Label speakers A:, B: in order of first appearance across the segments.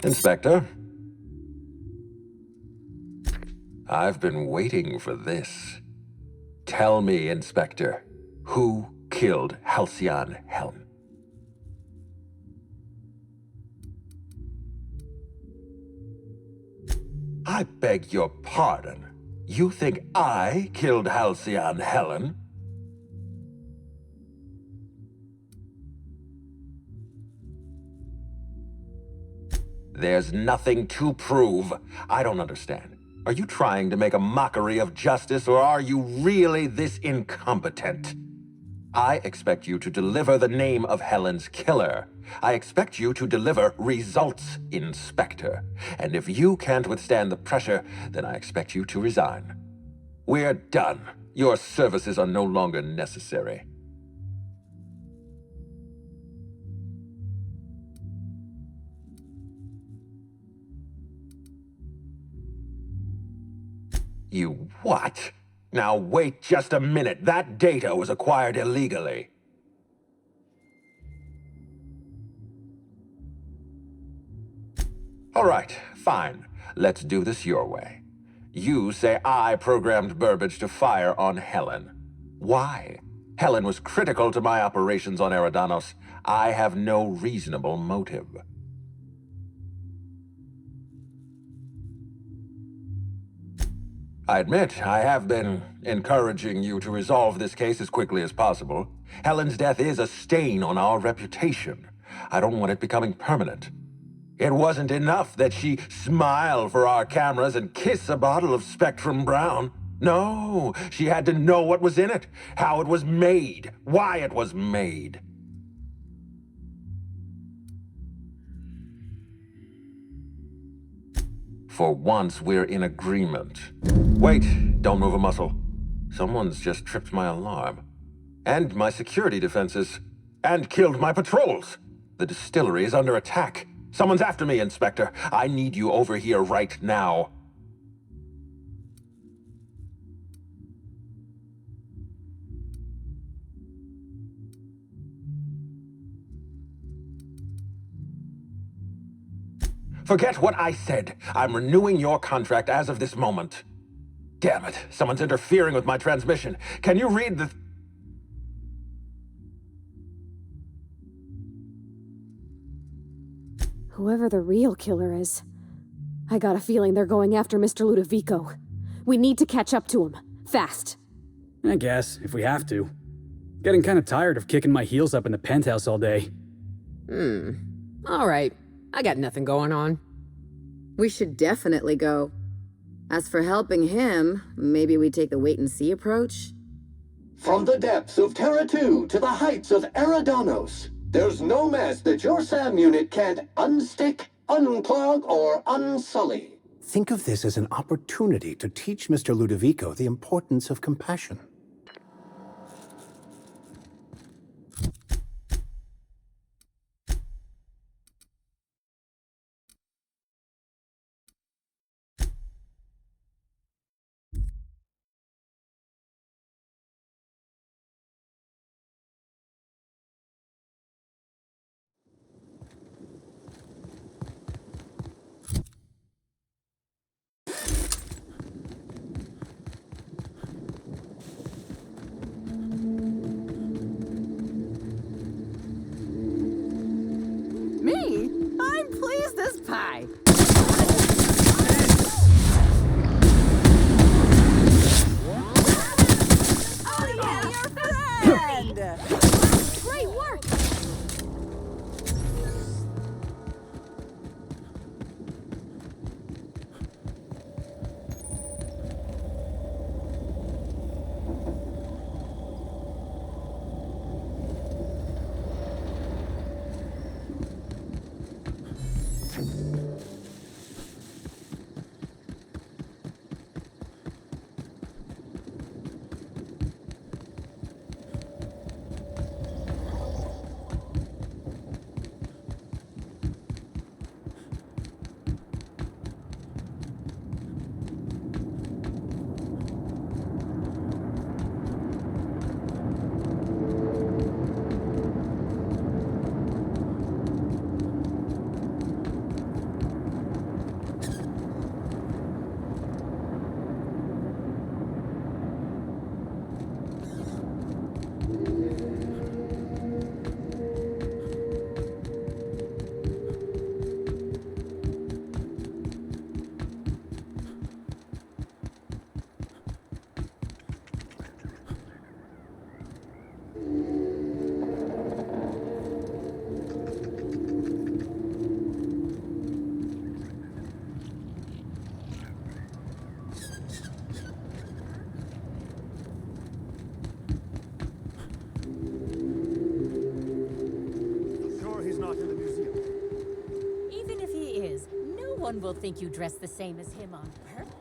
A: Inspector? I've been waiting for this. Tell me, Inspector, who killed Halcyon Helm? I beg your pardon. You think I killed Halcyon Helen? There's nothing to prove. I don't understand. Are you trying to make a mockery of justice, or are you really this incompetent? I expect you to deliver the name of Helen's killer. I expect you to deliver results, Inspector. And if you can't withstand the pressure, then I expect you to resign. We're done. Your services are no longer necessary. You what? Now wait just a minute. That data was acquired illegally. All right, fine. Let's do this your way. You say I programmed Burbage to fire on Helen. Why? Helen was critical to my operations on Eridanos. I have no reasonable motive. I admit, I have been encouraging you to resolve this case as quickly as possible. Helen's death is a stain on our reputation. I don't want it becoming permanent. It wasn't enough that she smile for our cameras and kiss a bottle of Spectrum Brown. No, she had to know what was in it, how it was made, why it was made. For once, we're in agreement. Wait, don't move a muscle. Someone's just tripped my alarm. And my security defenses. And killed my patrols. The distillery is under attack. Someone's after me, Inspector. I need you over here right now. Forget what I said. I'm renewing your contract as of this moment. Damn it, someone's interfering with my transmission. Can you read the...
B: Whoever the real killer is, I got a feeling they're going after Mr. Ludovico. We need to catch up to him. Fast.
C: I guess, if we have to. Getting kind of tired of kicking my heels up in the penthouse all day.
D: All right. I got nothing going on.
E: We should definitely go. As for helping him, maybe we take the wait-and-see approach?
F: From the depths of Terra 2 to the heights of Eridanos, there's no mess that your SAM unit can't unstick, unclog, or unsully.
G: Think of this as an opportunity to teach Mr. Ludovico the importance of compassion.
H: Me? I'm pleased as pie. Oh yeah, your friend!
B: Great work!
I: one will think you dress the same as him on purpose.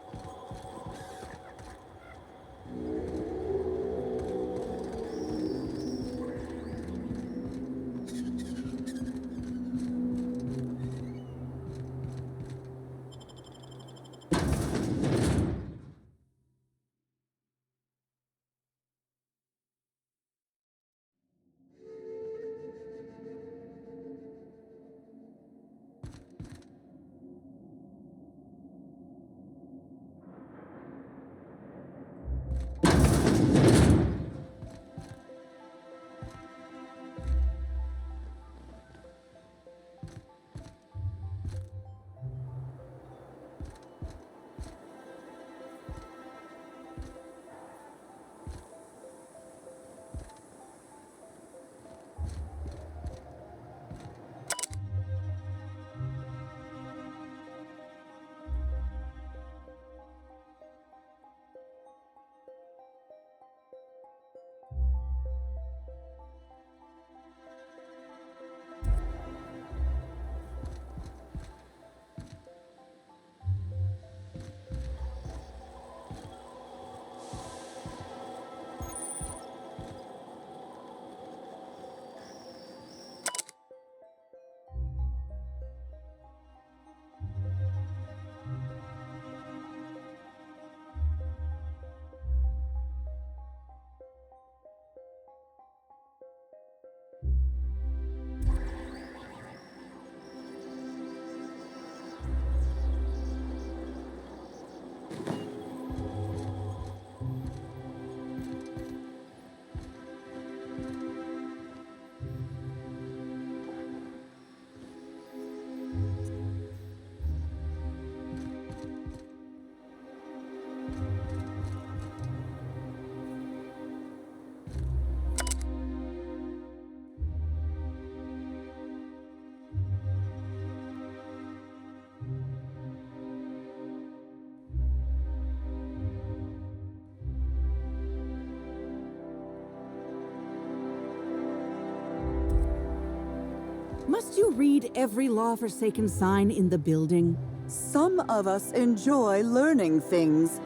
H: Must you read every law-forsaken sign in the building? Some of us enjoy learning things.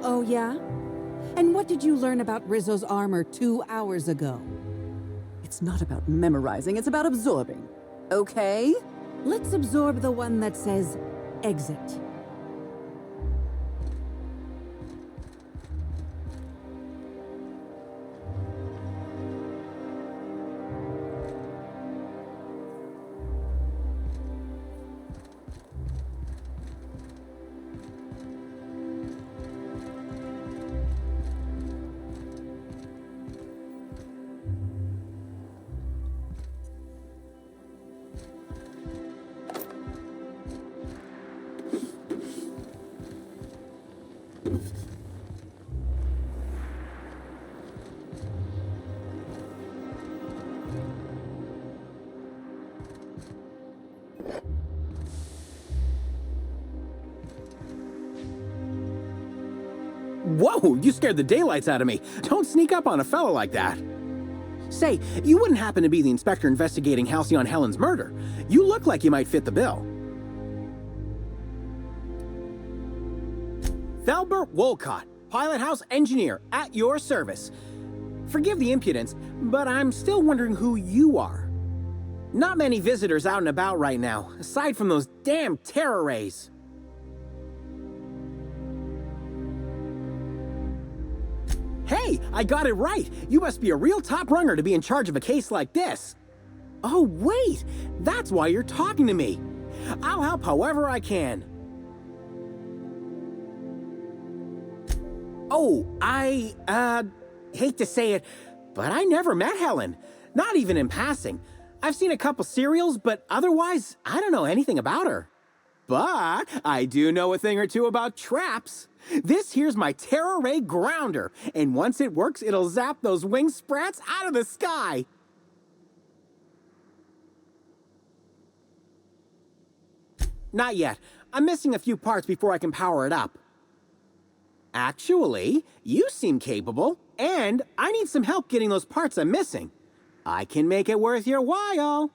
H: Oh, yeah? And what did you learn about Rizzo's armor 2 hours ago? It's not about memorizing, it's about absorbing. Okay? Let's absorb the one that says, exit.
J: Whoa, you scared the daylights out of me. Don't sneak up on a fella like that. Say, you wouldn't happen to be the inspector investigating Halcyon Helen's murder. You look like you might fit the bill. Thalbert Wolcott, pilot house engineer, at your service. Forgive the impudence, but I'm still wondering who you are. Not many visitors out and about right now, aside from those damn terror rays. Hey, I got it right! You must be a real top-runger to be in charge of a case like this. Oh, wait! That's why you're talking to me. I'll help however I can. Oh, I hate to say it, but I never met Helen. Not even in passing. I've seen a couple serials, but otherwise, I don't know anything about her. But I do know a thing or two about traps. This here's my Terror Ray Grounder, and once it works, it'll zap those wing sprats out of the sky. Not yet. I'm missing a few parts before I can power it up. Actually, you seem capable, and I need some help getting those parts I'm missing. I can make it worth your while.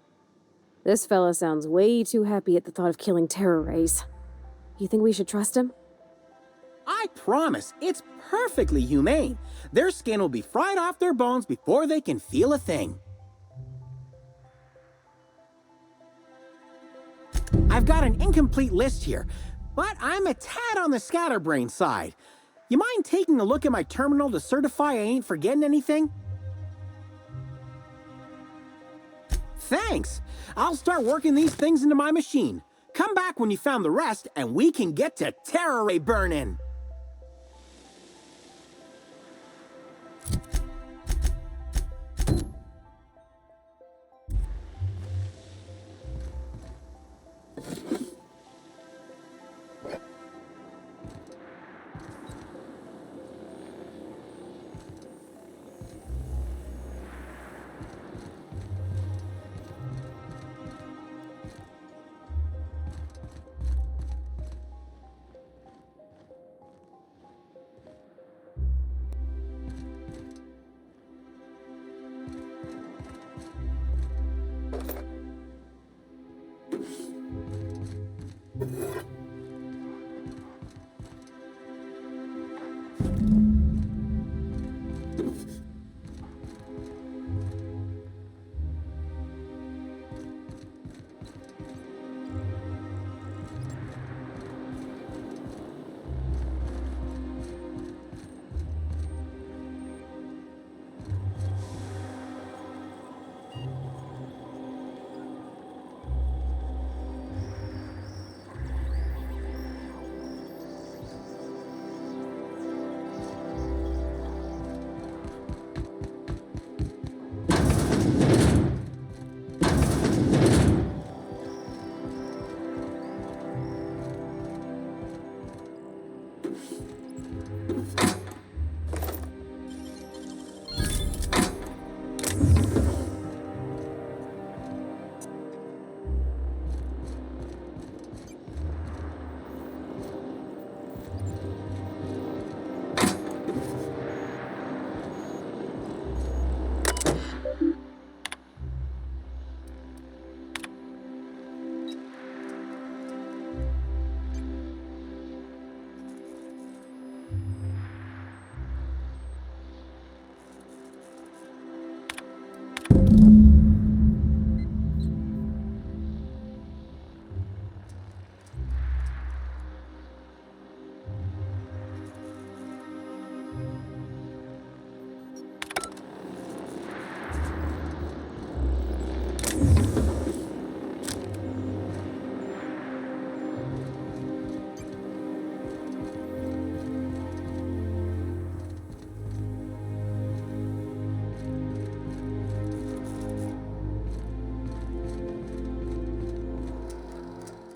B: This fella sounds way too happy at the thought of killing terror rays. You think we should trust him?
J: I promise, it's perfectly humane. Their skin will be fried off their bones before they can feel a thing. I've got an incomplete list here, but I'm a tad on the scatterbrain side. You mind taking a look at my terminal to certify I ain't forgetting anything? Thanks. I'll start working these things into my machine. Come back when you found the rest, and we can get to terror ray burning.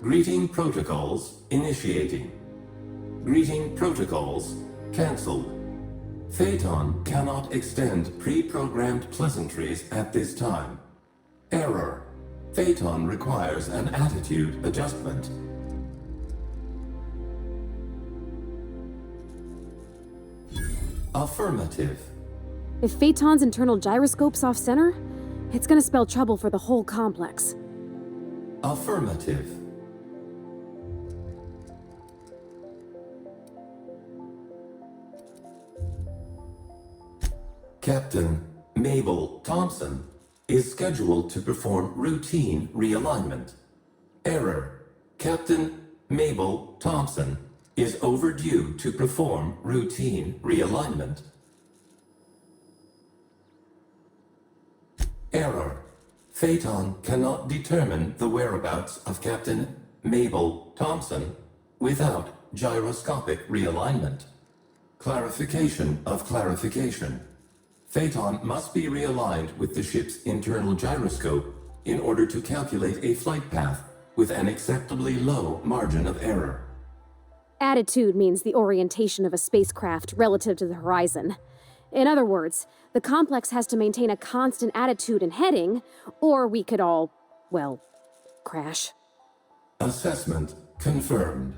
K: Greeting protocols initiating. Greeting protocols cancelled. Phaeton cannot extend pre-programmed pleasantries at this time. Error. Phaeton requires an attitude adjustment. Affirmative.
B: If Phaeton's internal gyroscope's off-center, it's gonna spell trouble for the whole complex.
K: Affirmative. Captain Mabel Thompson is scheduled to perform routine realignment. Error. Captain Mabel Thompson is overdue to perform routine realignment. Error. Phaeton cannot determine the whereabouts of Captain Mabel Thompson without gyroscopic realignment. Clarification of clarification. Phaeton must be realigned with the ship's internal gyroscope in order to calculate a flight path with an acceptably low margin of error.
B: Attitude means the orientation of a spacecraft relative to the horizon. In other words, the complex has to maintain a constant attitude and heading, or we could all, well, crash.
K: Assessment confirmed.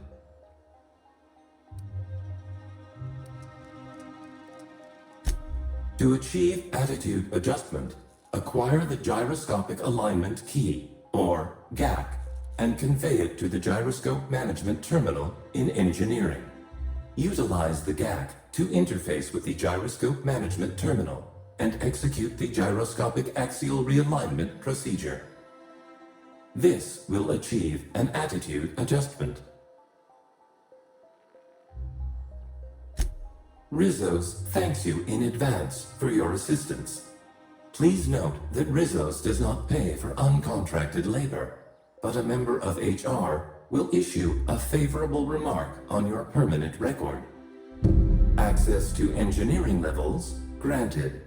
K: To achieve attitude adjustment, acquire the gyroscopic alignment key or GAC, and convey it to the Gyroscope Management Terminal in engineering. Utilize the GAC to interface with the Gyroscope Management Terminal and execute the gyroscopic axial realignment procedure. This will achieve an attitude adjustment. Rizos thanks you in advance for your assistance. Please note that Rizos does not pay for uncontracted labor, but a member of HR will issue a favorable remark on your permanent record. Access to engineering levels granted.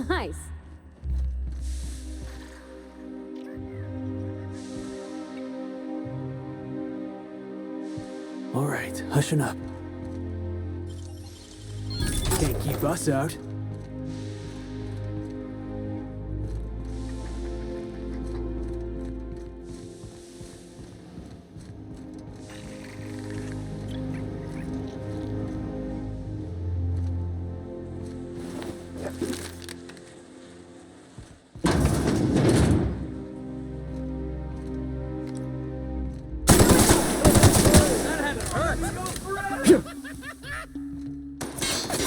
B: Nice.
C: All right, hushing up. Can't keep us out.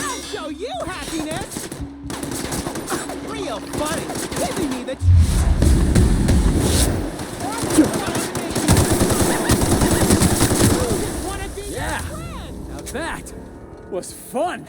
J: I'll show you happiness! Real funny! Giving me the...
C: Yeah, now that was fun.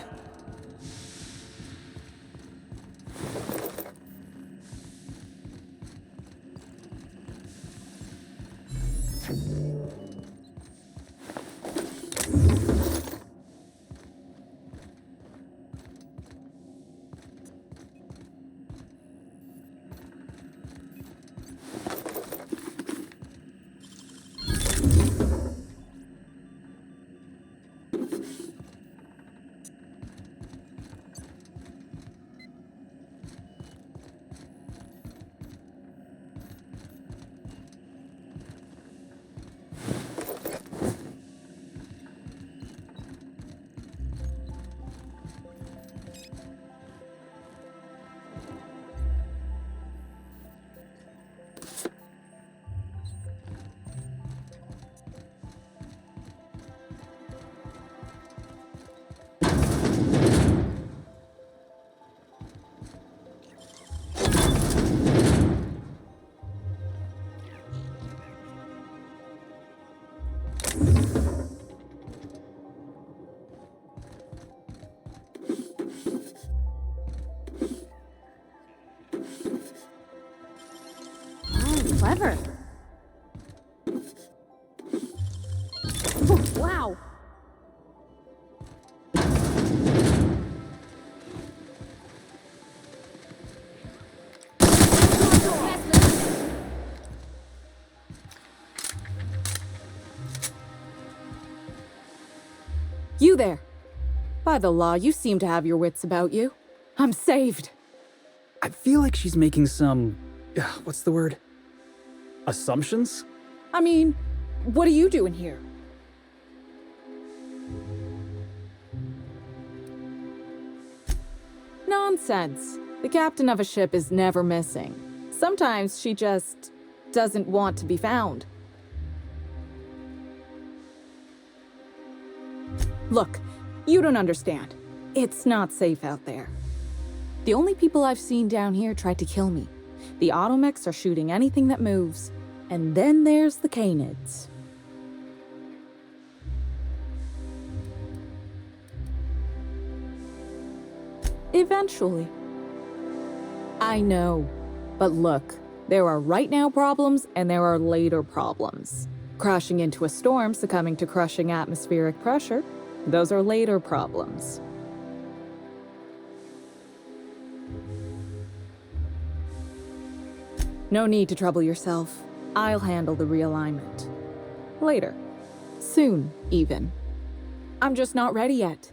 B: Clever. Oh, wow.
L: You there. By the law, you seem to have your wits about you. I'm saved.
C: I feel like she's making some... what's the word? Assumptions?
L: I mean, what are you doing here? Nonsense. The captain of a ship is never missing. Sometimes she just doesn't want to be found. Look, you don't understand. It's not safe out there. The only people I've seen down here tried to kill me. The automechs are shooting anything that moves. And then there's the canids. Eventually. I know. But look, there are right now problems and there are later problems. Crashing into a storm, succumbing to crushing atmospheric pressure, those are later problems. No need to trouble yourself. I'll handle the realignment. Later. Soon, even. I'm just not ready yet.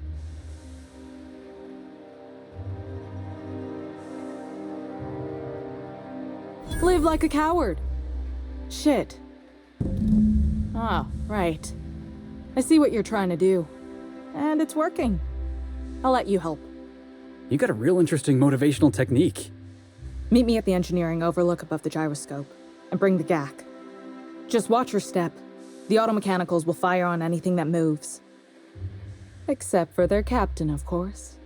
L: Live like a coward. Shit. Ah, right. I see what you're trying to do. And it's working. I'll let you help.
C: You got a real interesting motivational technique.
L: Meet me at the engineering overlook above the gyroscope. And bring the GAC. Just watch your step. The automechanicals will fire on anything that moves. Except for their captain, of course.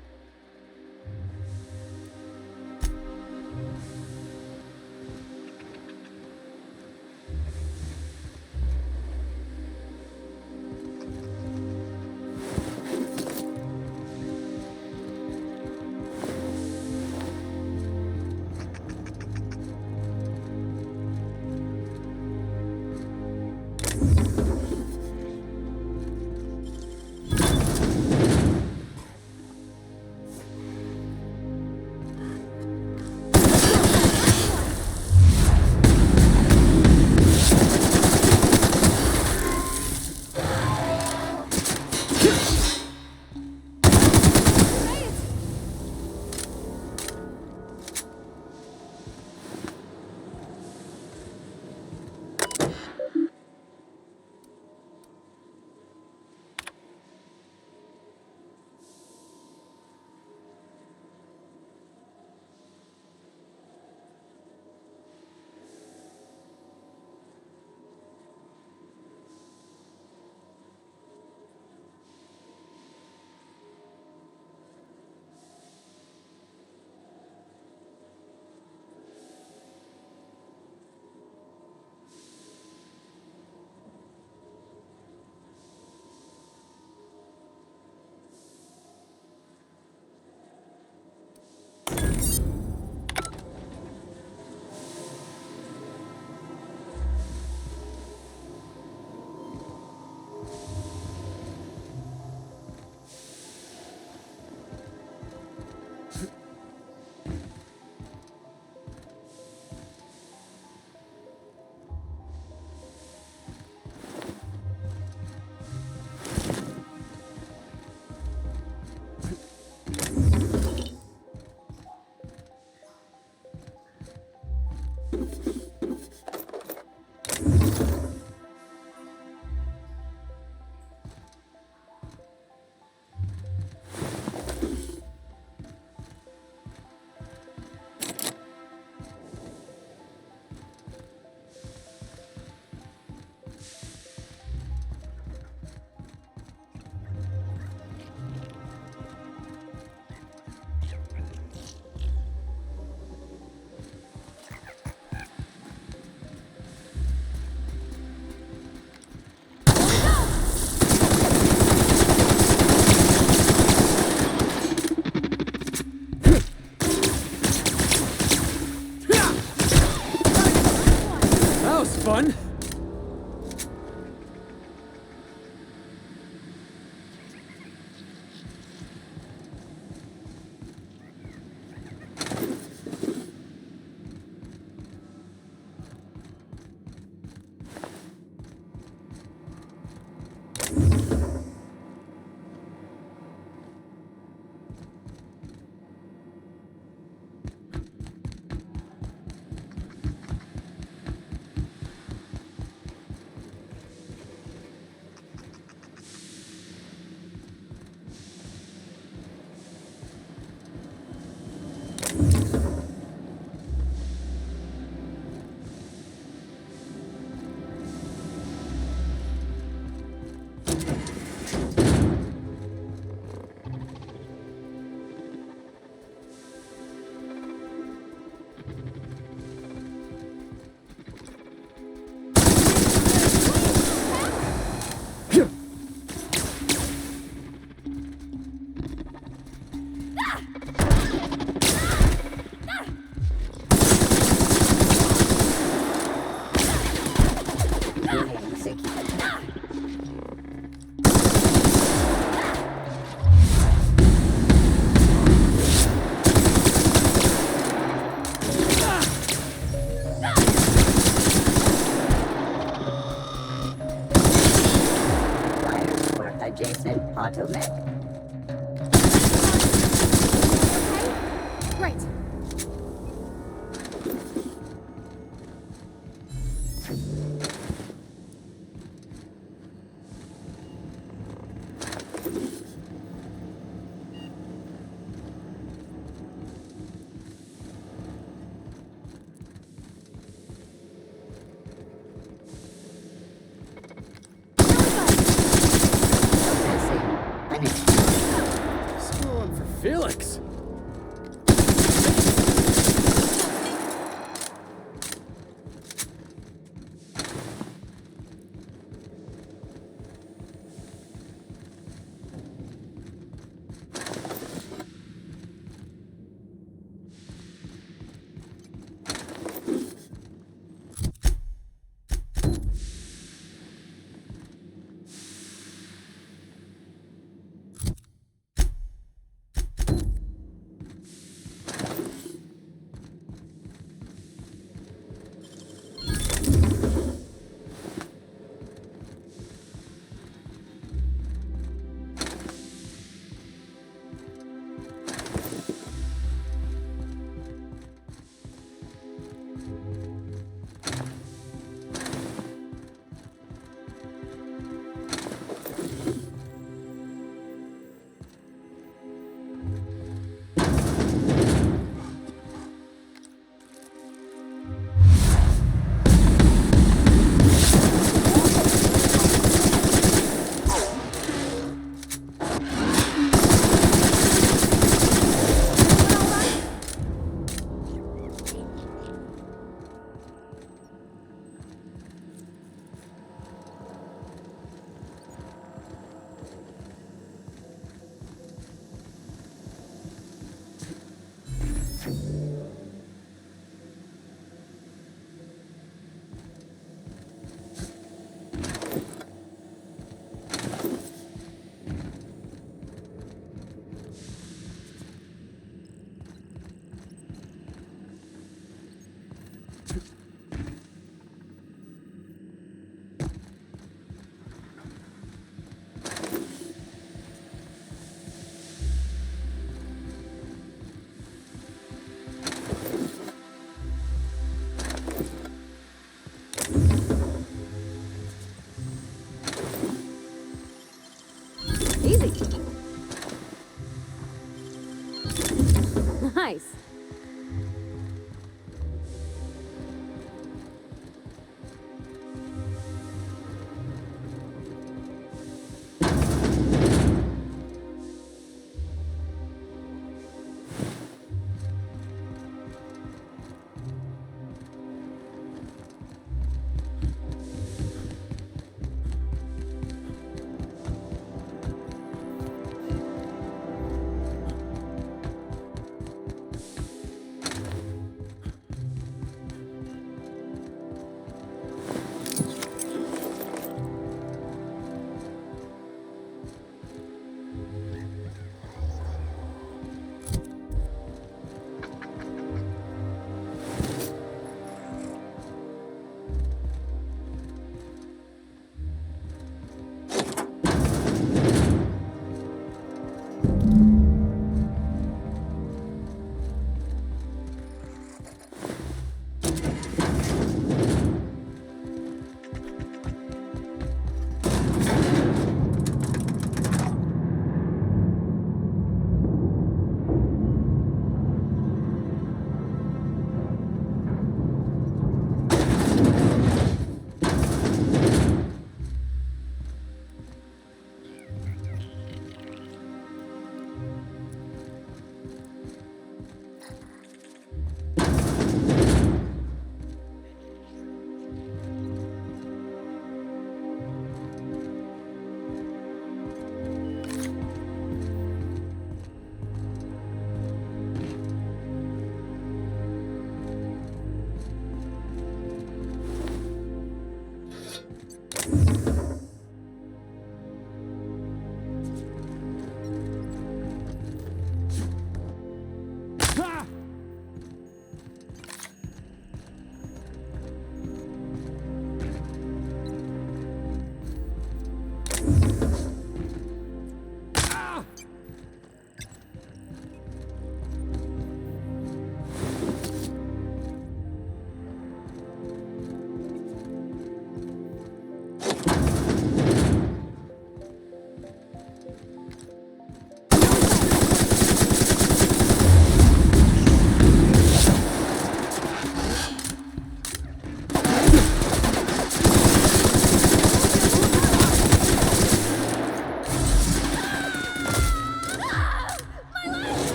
B: Right.
C: What's going on for Felix?
B: Easy. Nice.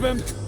C: him!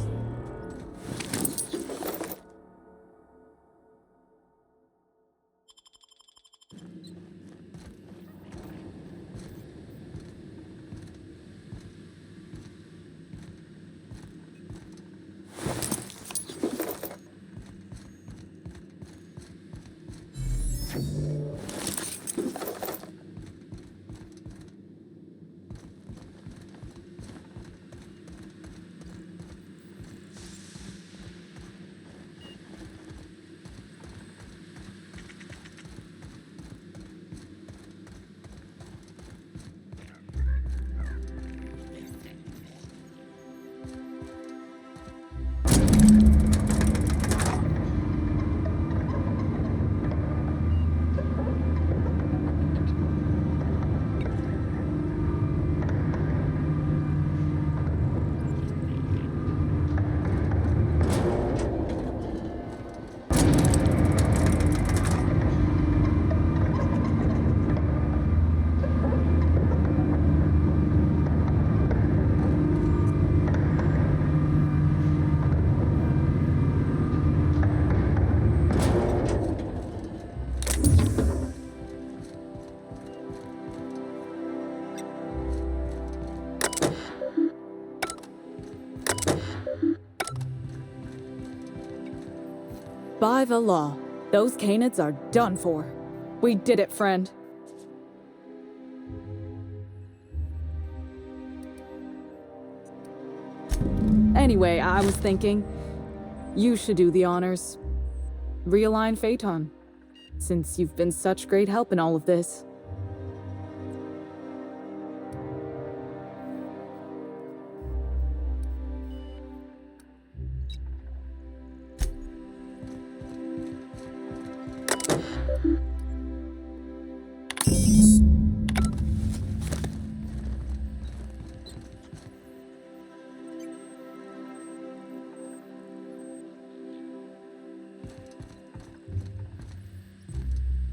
L: By the law, those Canids are done for. We did it, friend. Anyway, I was thinking, you should do the honors. Realign Phaeton, since you've been such great help in all of this.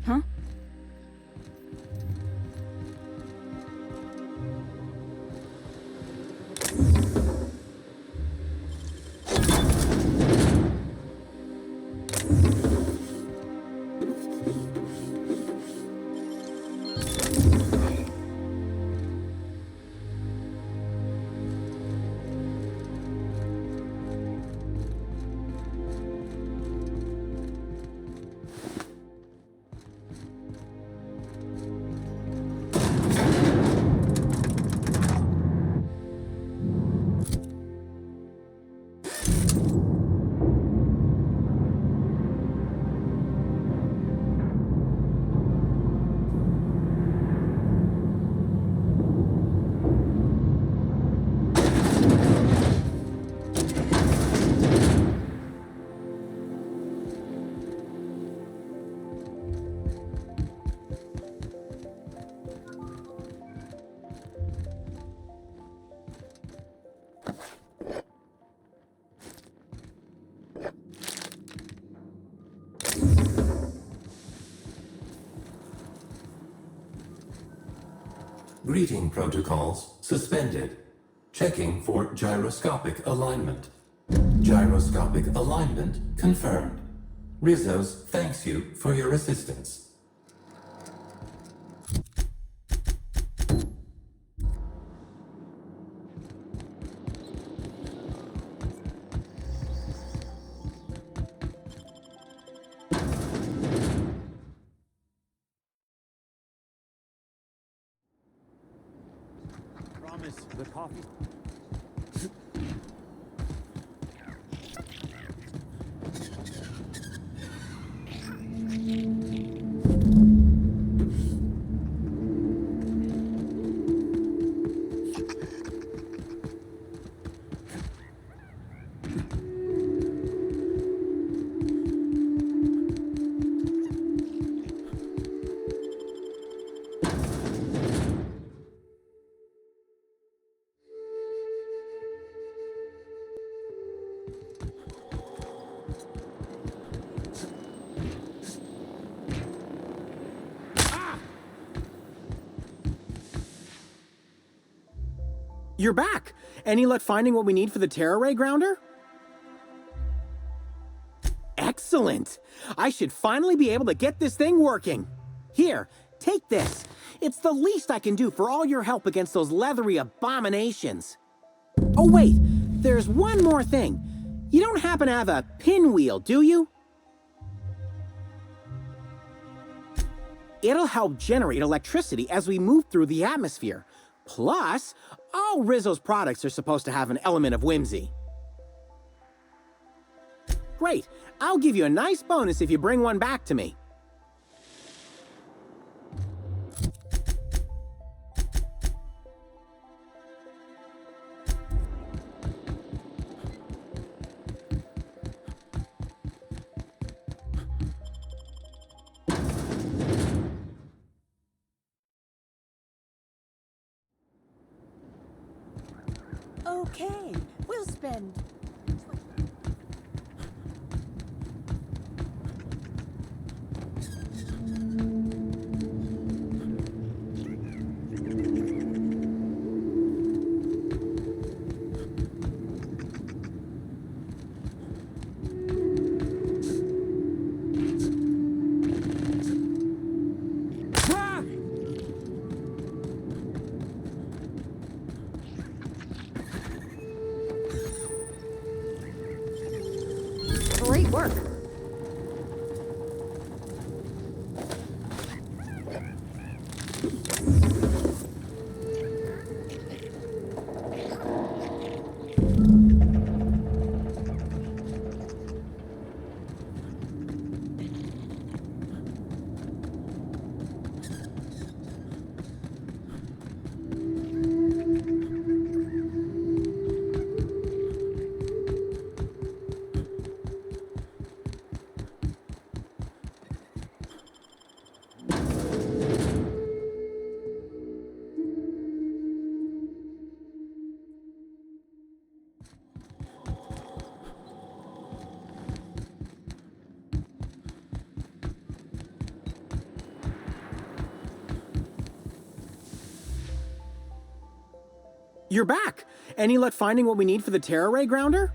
L: Huh?
K: Greeting protocols suspended. Checking for gyroscopic alignment. Gyroscopic alignment confirmed. Rizos thanks you for your assistance.
J: The coffee. You're back! Any luck finding what we need for the Terra Ray grounder? Excellent! I should finally be able to get this thing working. Here, take this. It's the least I can do for all your help against those leathery abominations. Oh wait, there's one more thing. You don't happen to have a pinwheel, do you? It'll help generate electricity as we move through the atmosphere. Plus, all Rizzo's products are supposed to have an element of whimsy. Great, I'll give you a nice bonus if you bring one back to me.
I: Okay, we'll spend...
B: Great work.
J: You're back! Any luck finding what we need for the Terra Ray grounder?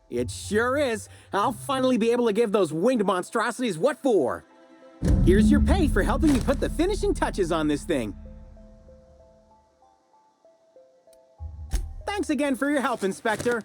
J: It sure is. I'll finally be able to give those winged monstrosities what for. Here's your pay for helping me put the finishing touches on this thing. Thanks again for your help, Inspector.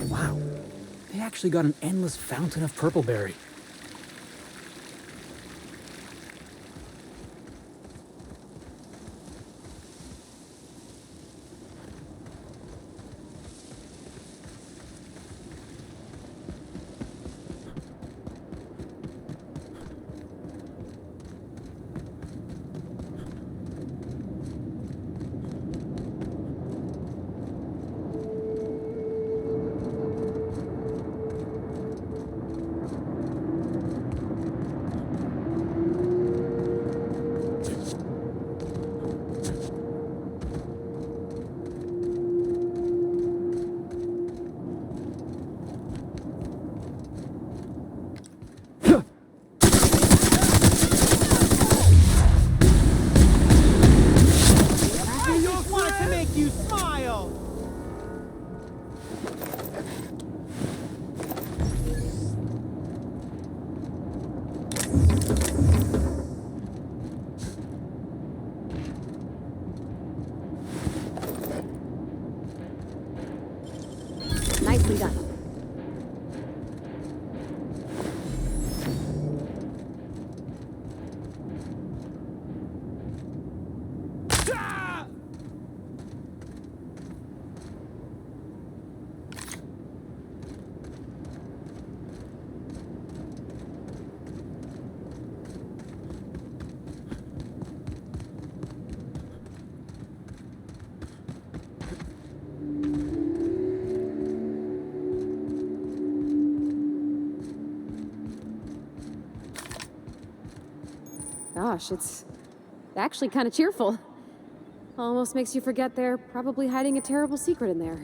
C: Wow, they actually got an endless fountain of purpleberry.
B: Nicely done. Gosh, it's actually kind of cheerful. Almost makes you forget they're probably hiding a terrible secret in there.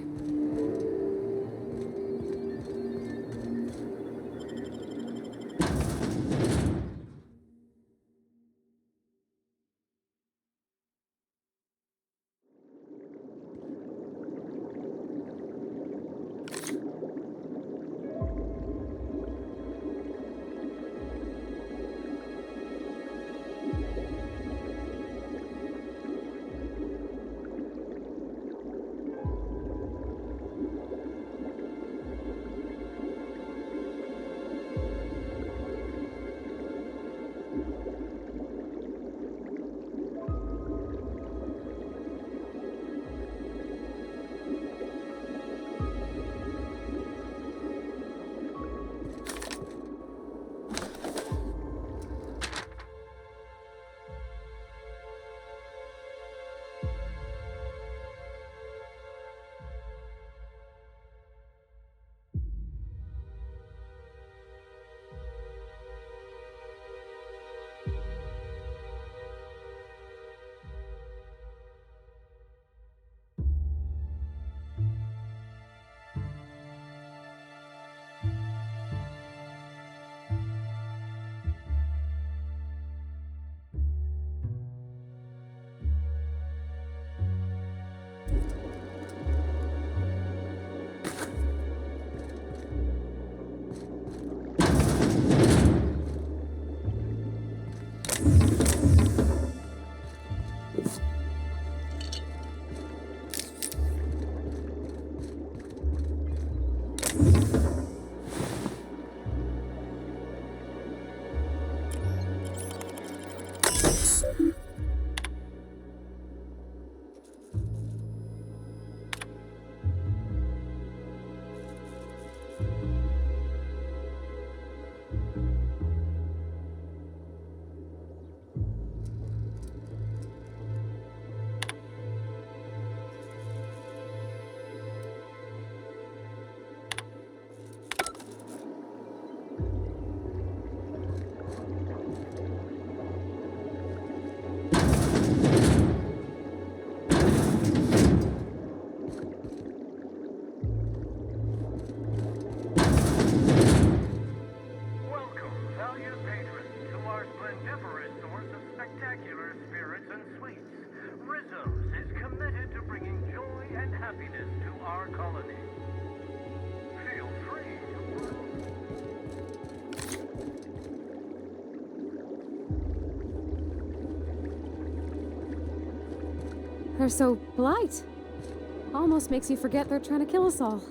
B: They're so polite. Almost makes you forget they're trying to kill us all.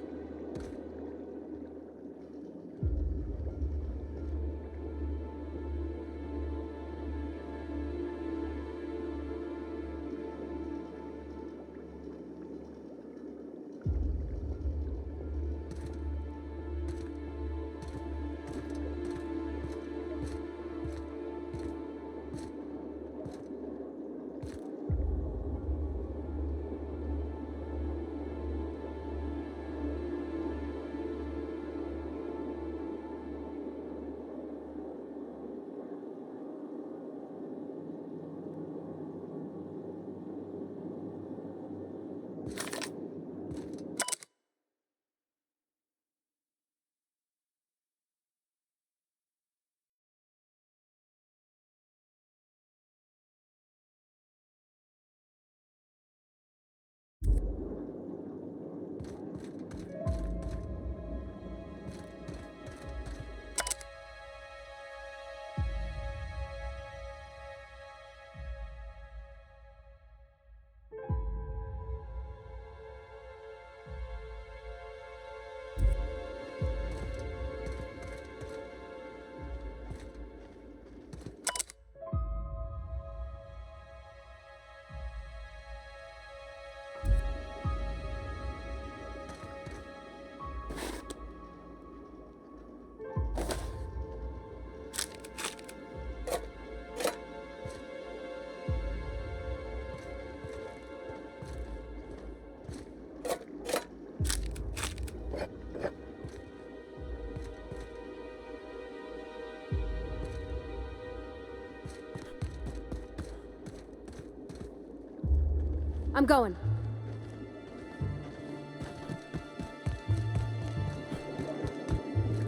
B: I'm going.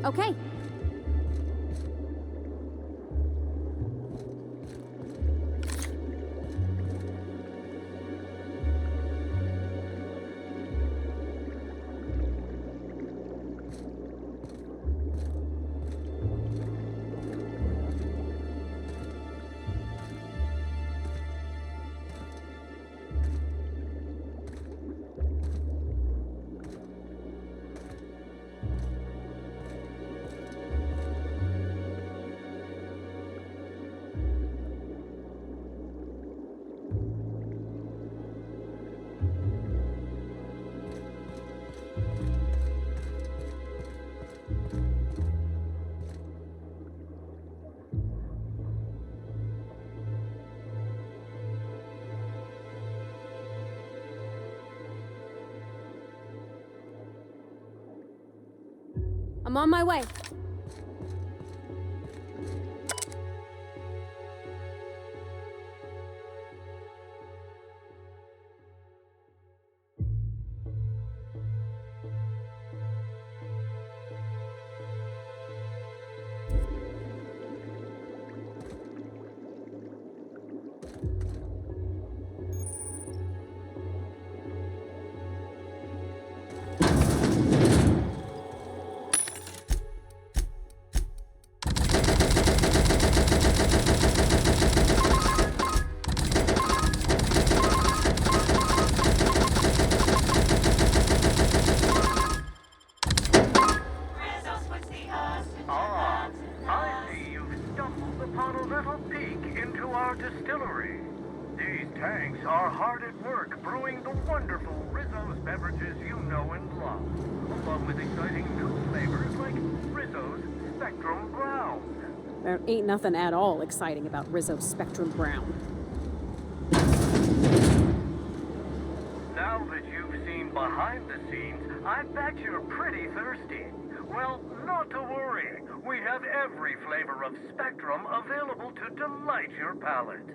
B: Okay. I'm on my way.
M: Ah, I see you've stumbled upon a little peek into our distillery. These tanks are hard at work brewing the wonderful Rizzo's beverages you know and love, along with exciting new flavors like Rizzo's Spectrum Brown.
B: There ain't nothing at all exciting about Rizzo's Spectrum Brown.
M: Now that you've seen behind the scenes, I bet you're pretty thirsty. Well, not to worry. We have every flavor of Spectrum available to delight your palate.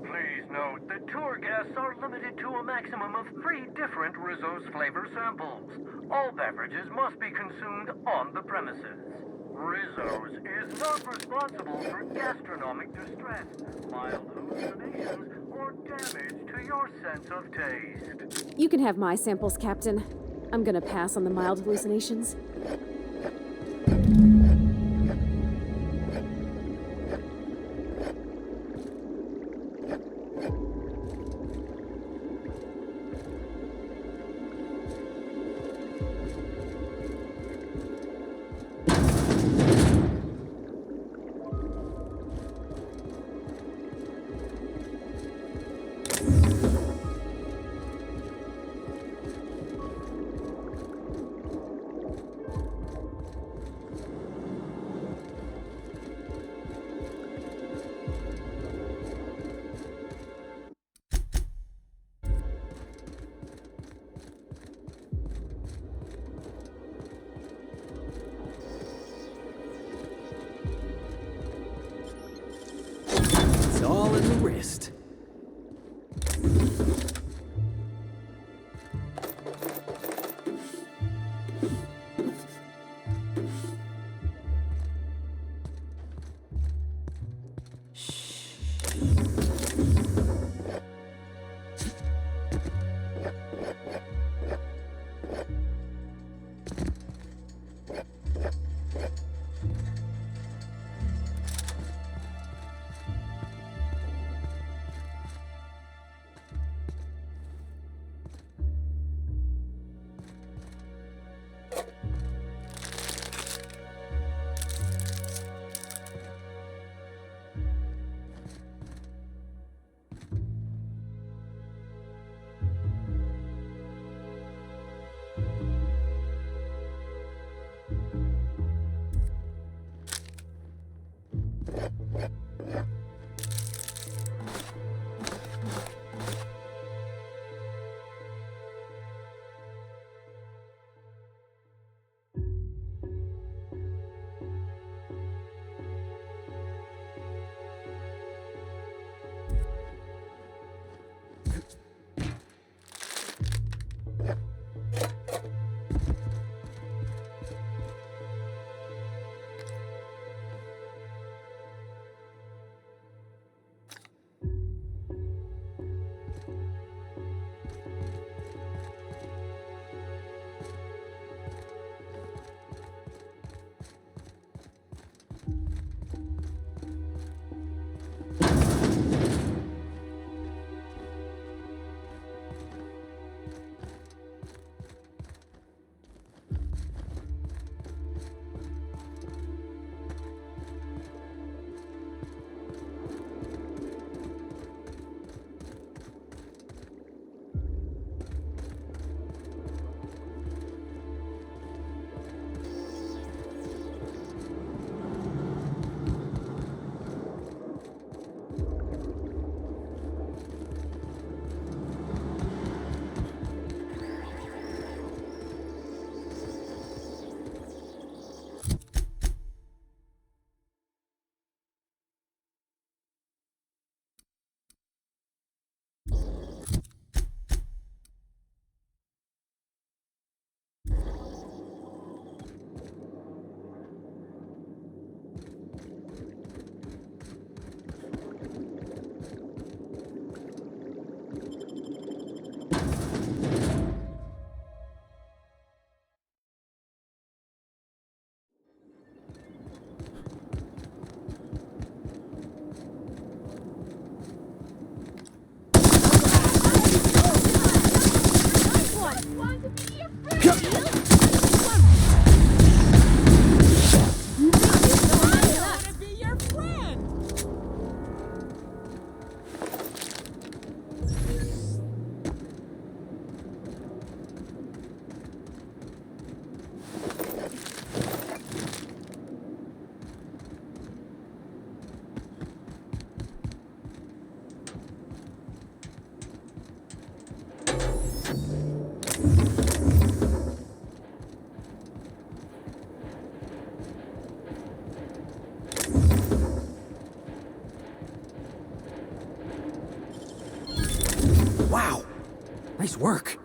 M: Please note that tour guests are limited to a maximum of 3 different Rizzo's flavor samples. All beverages must be consumed on the premises. Rizzo's is not responsible for gastronomic distress, mild hallucinations, or damage to your sense of taste.
B: You can have my samples, Captain. I'm gonna pass on the mild hallucinations.
C: It's all in the wrist. Nice work.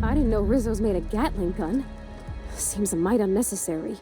B: I didn't know Rizzo's made a Gatling gun. Seems a mite unnecessary.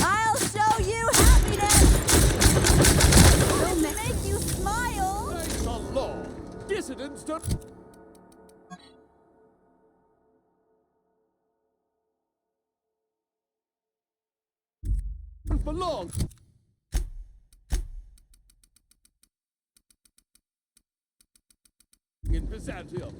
I: I'll show you happiness! It'll make you smile!
N: Thanks a lot. Dissidents don't... belong. In Byzantium.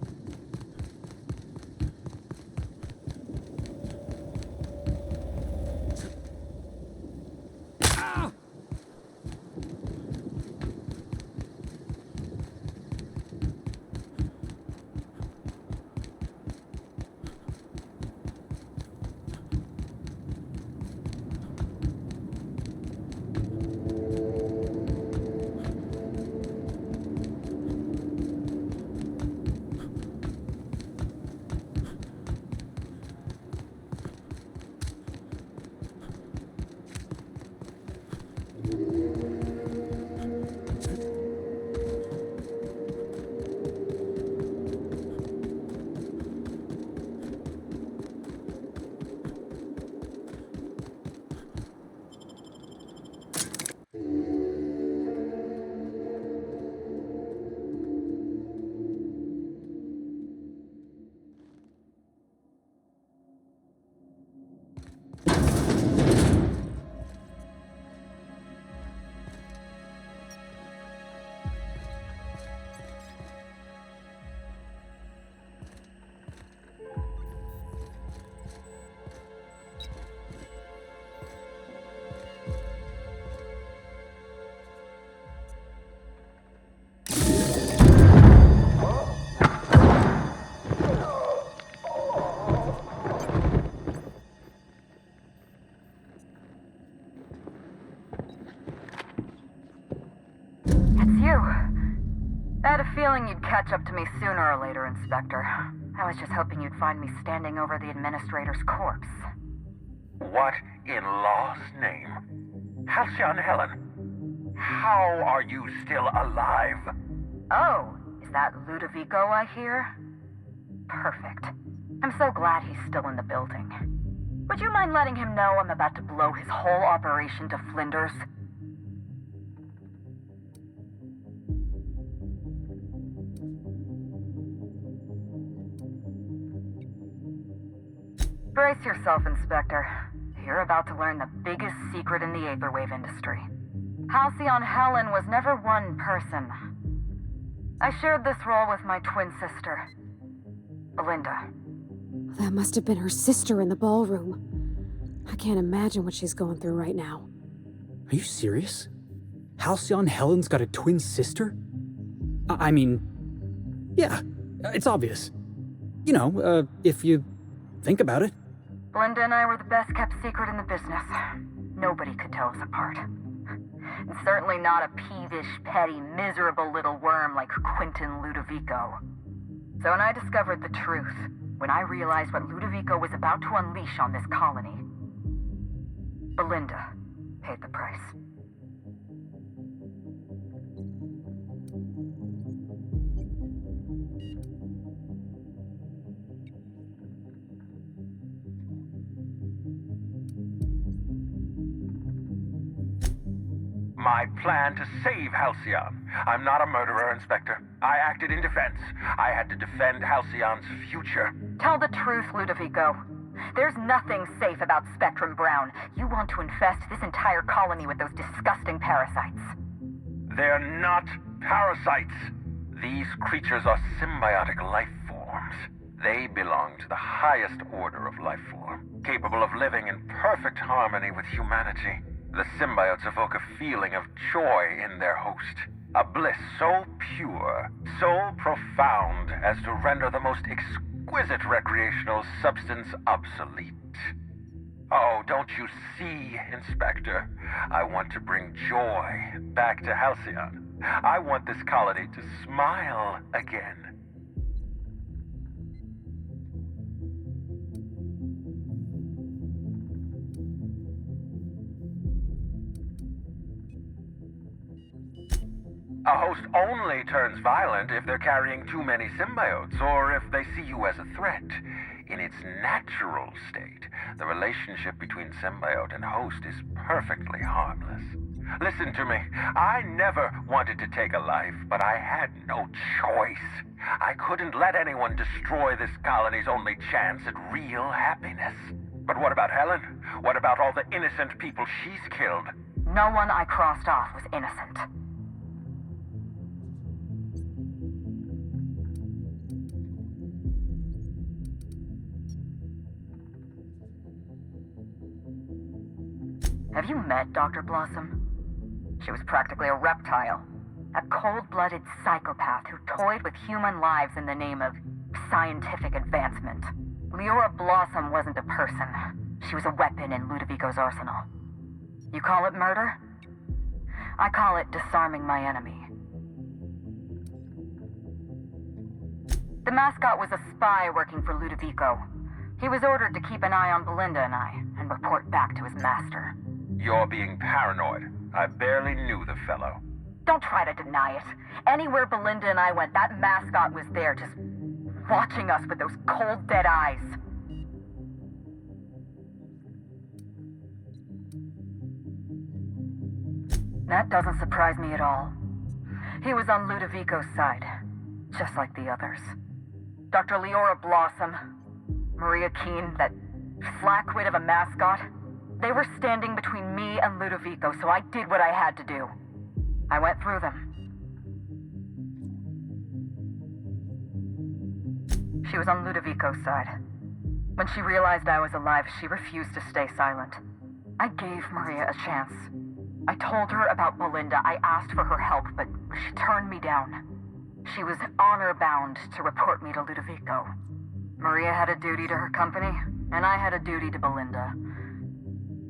O: you. I had a feeling you'd catch up to me sooner or later, Inspector. I was just hoping you'd find me standing over the administrator's corpse.
A: What in law's name? Halcyon Helen, how are you still alive?
O: Oh, is that Ludovico I hear? Perfect. I'm so glad he's still in the building. Would you mind letting him know I'm about to blow his whole operation to flinders? Brace yourself, Inspector. You're about to learn the biggest secret in the Aetherwave industry. Halcyon Helen was never one person. I shared this role with my twin sister, Belinda.
B: That must have been her sister in the ballroom. I can't imagine what she's going through right now.
C: Are you serious? Halcyon Helen's got a twin sister? I mean, yeah, it's obvious. You know, if you think about it.
O: Belinda and I were the best kept secret in the business. Nobody could tell us apart. And certainly not a peevish, petty, miserable little worm like Quentin Ludovico. So when I discovered the truth, when I realized what Ludovico was about to unleash on this colony, Belinda paid the price.
A: My plan to save Halcyon. I'm not a murderer, Inspector. I acted in defense. I had to defend Halcyon's future.
O: Tell the truth, Ludovico. There's nothing safe about Spectrum Brown. You want to infest this entire colony with those disgusting parasites.
A: They're not parasites. These creatures are symbiotic life forms. They belong to the highest order of life form, capable of living in perfect harmony with humanity. The symbiotes evoke a feeling of joy in their host, a bliss so pure, so profound as to render the most exquisite recreational substance obsolete. Oh, don't you see, Inspector? I want to bring joy back to Halcyon. I want this colony to smile again. A host only turns violent if they're carrying too many symbiotes, or if they see you as a threat. In its natural state, the relationship between symbiote and host is perfectly harmless. Listen to me. I never wanted to take a life, but I had no choice. I couldn't let anyone destroy this colony's only chance at real happiness. But what about Helen? What about all the innocent people she's killed?
O: No one I crossed off was innocent. Have you met Dr. Blossom? She was practically a reptile. A cold-blooded psychopath who toyed with human lives in the name of scientific advancement. Leora Blossom wasn't a person. She was a weapon in Ludovico's arsenal. You call it murder? I call it disarming my enemy. The mascot was a spy working for Ludovico. He was ordered to keep an eye on Belinda and I, and report back to his master.
A: You're being paranoid. I barely knew the fellow.
O: Don't try to deny it. Anywhere Belinda and I went, that mascot was there, just watching us with those cold, dead eyes. That doesn't surprise me at all. He was on Ludovico's side, just like the others. Dr. Leora Blossom, Maria Keene, that flackwit of a mascot, they were standing between me and Ludovico, so I did what I had to do. I went through them. She was on Ludovico's side. When she realized I was alive, she refused to stay silent. I gave Maria a chance. I told her about Belinda. I asked for her help, but she turned me down. She was honor-bound to report me to Ludovico. Maria had a duty to her company, and I had a duty to Belinda.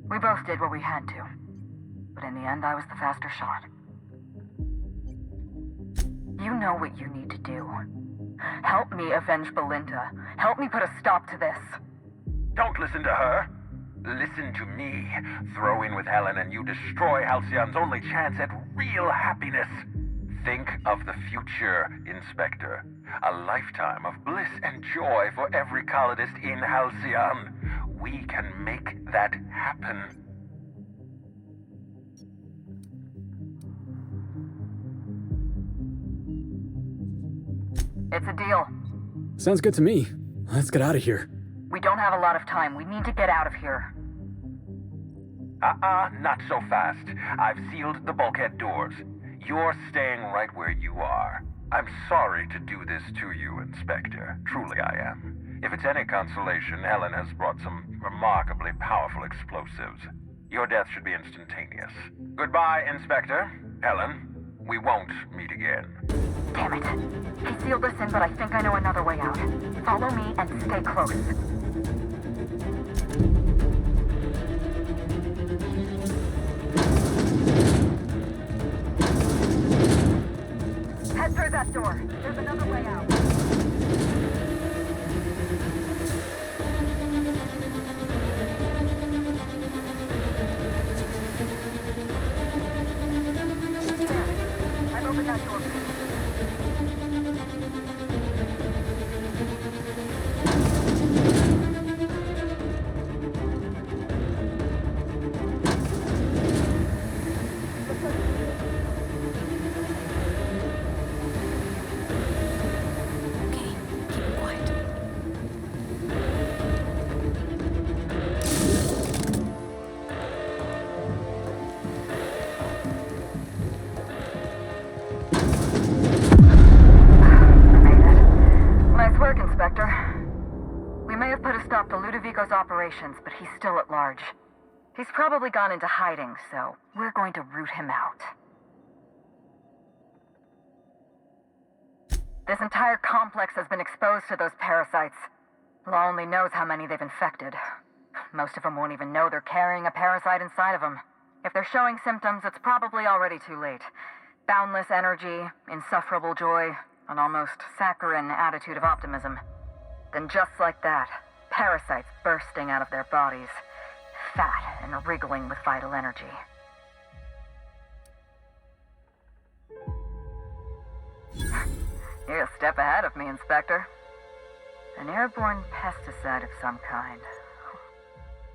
O: We both did what we had to. But in the end, I was the faster shot. You know what you need to do. Help me avenge Belinda. Help me put a stop to this.
A: Don't listen to her. Listen to me. Throw in with Helen and you destroy Halcyon's only chance at real happiness. Think of the future, Inspector. A lifetime of bliss and joy for every colonist in Halcyon. We can make that happen.
O: It's a deal.
C: Sounds good to me. Let's get out of here.
O: We don't have a lot of time. We need to get out of here.
A: Not so fast. I've sealed the bulkhead doors. You're staying right where you are. I'm sorry to do this to you, Inspector. Truly I am. If it's any consolation, Helen has brought some remarkably powerful explosives. Your death should be instantaneous. Goodbye, Inspector. Helen, we won't meet again.
O: Damn it. He sealed us in, but I think I know another way out. Follow me and stay close. Head through that door. There's another way out. There. I've opened that door. Operations, but he's still at large. He's probably gone into hiding, so we're going to root him out. This entire complex has been exposed to those parasites. Law only knows how many they've infected. Most of them won't even know they're carrying a parasite inside of them. If they're showing symptoms, it's probably already too late. Boundless energy, insufferable joy, an almost saccharine attitude of optimism. Then just like that, parasites bursting out of their bodies, fat and wriggling with vital energy. You're a step ahead of me, Inspector. An airborne pesticide of some kind.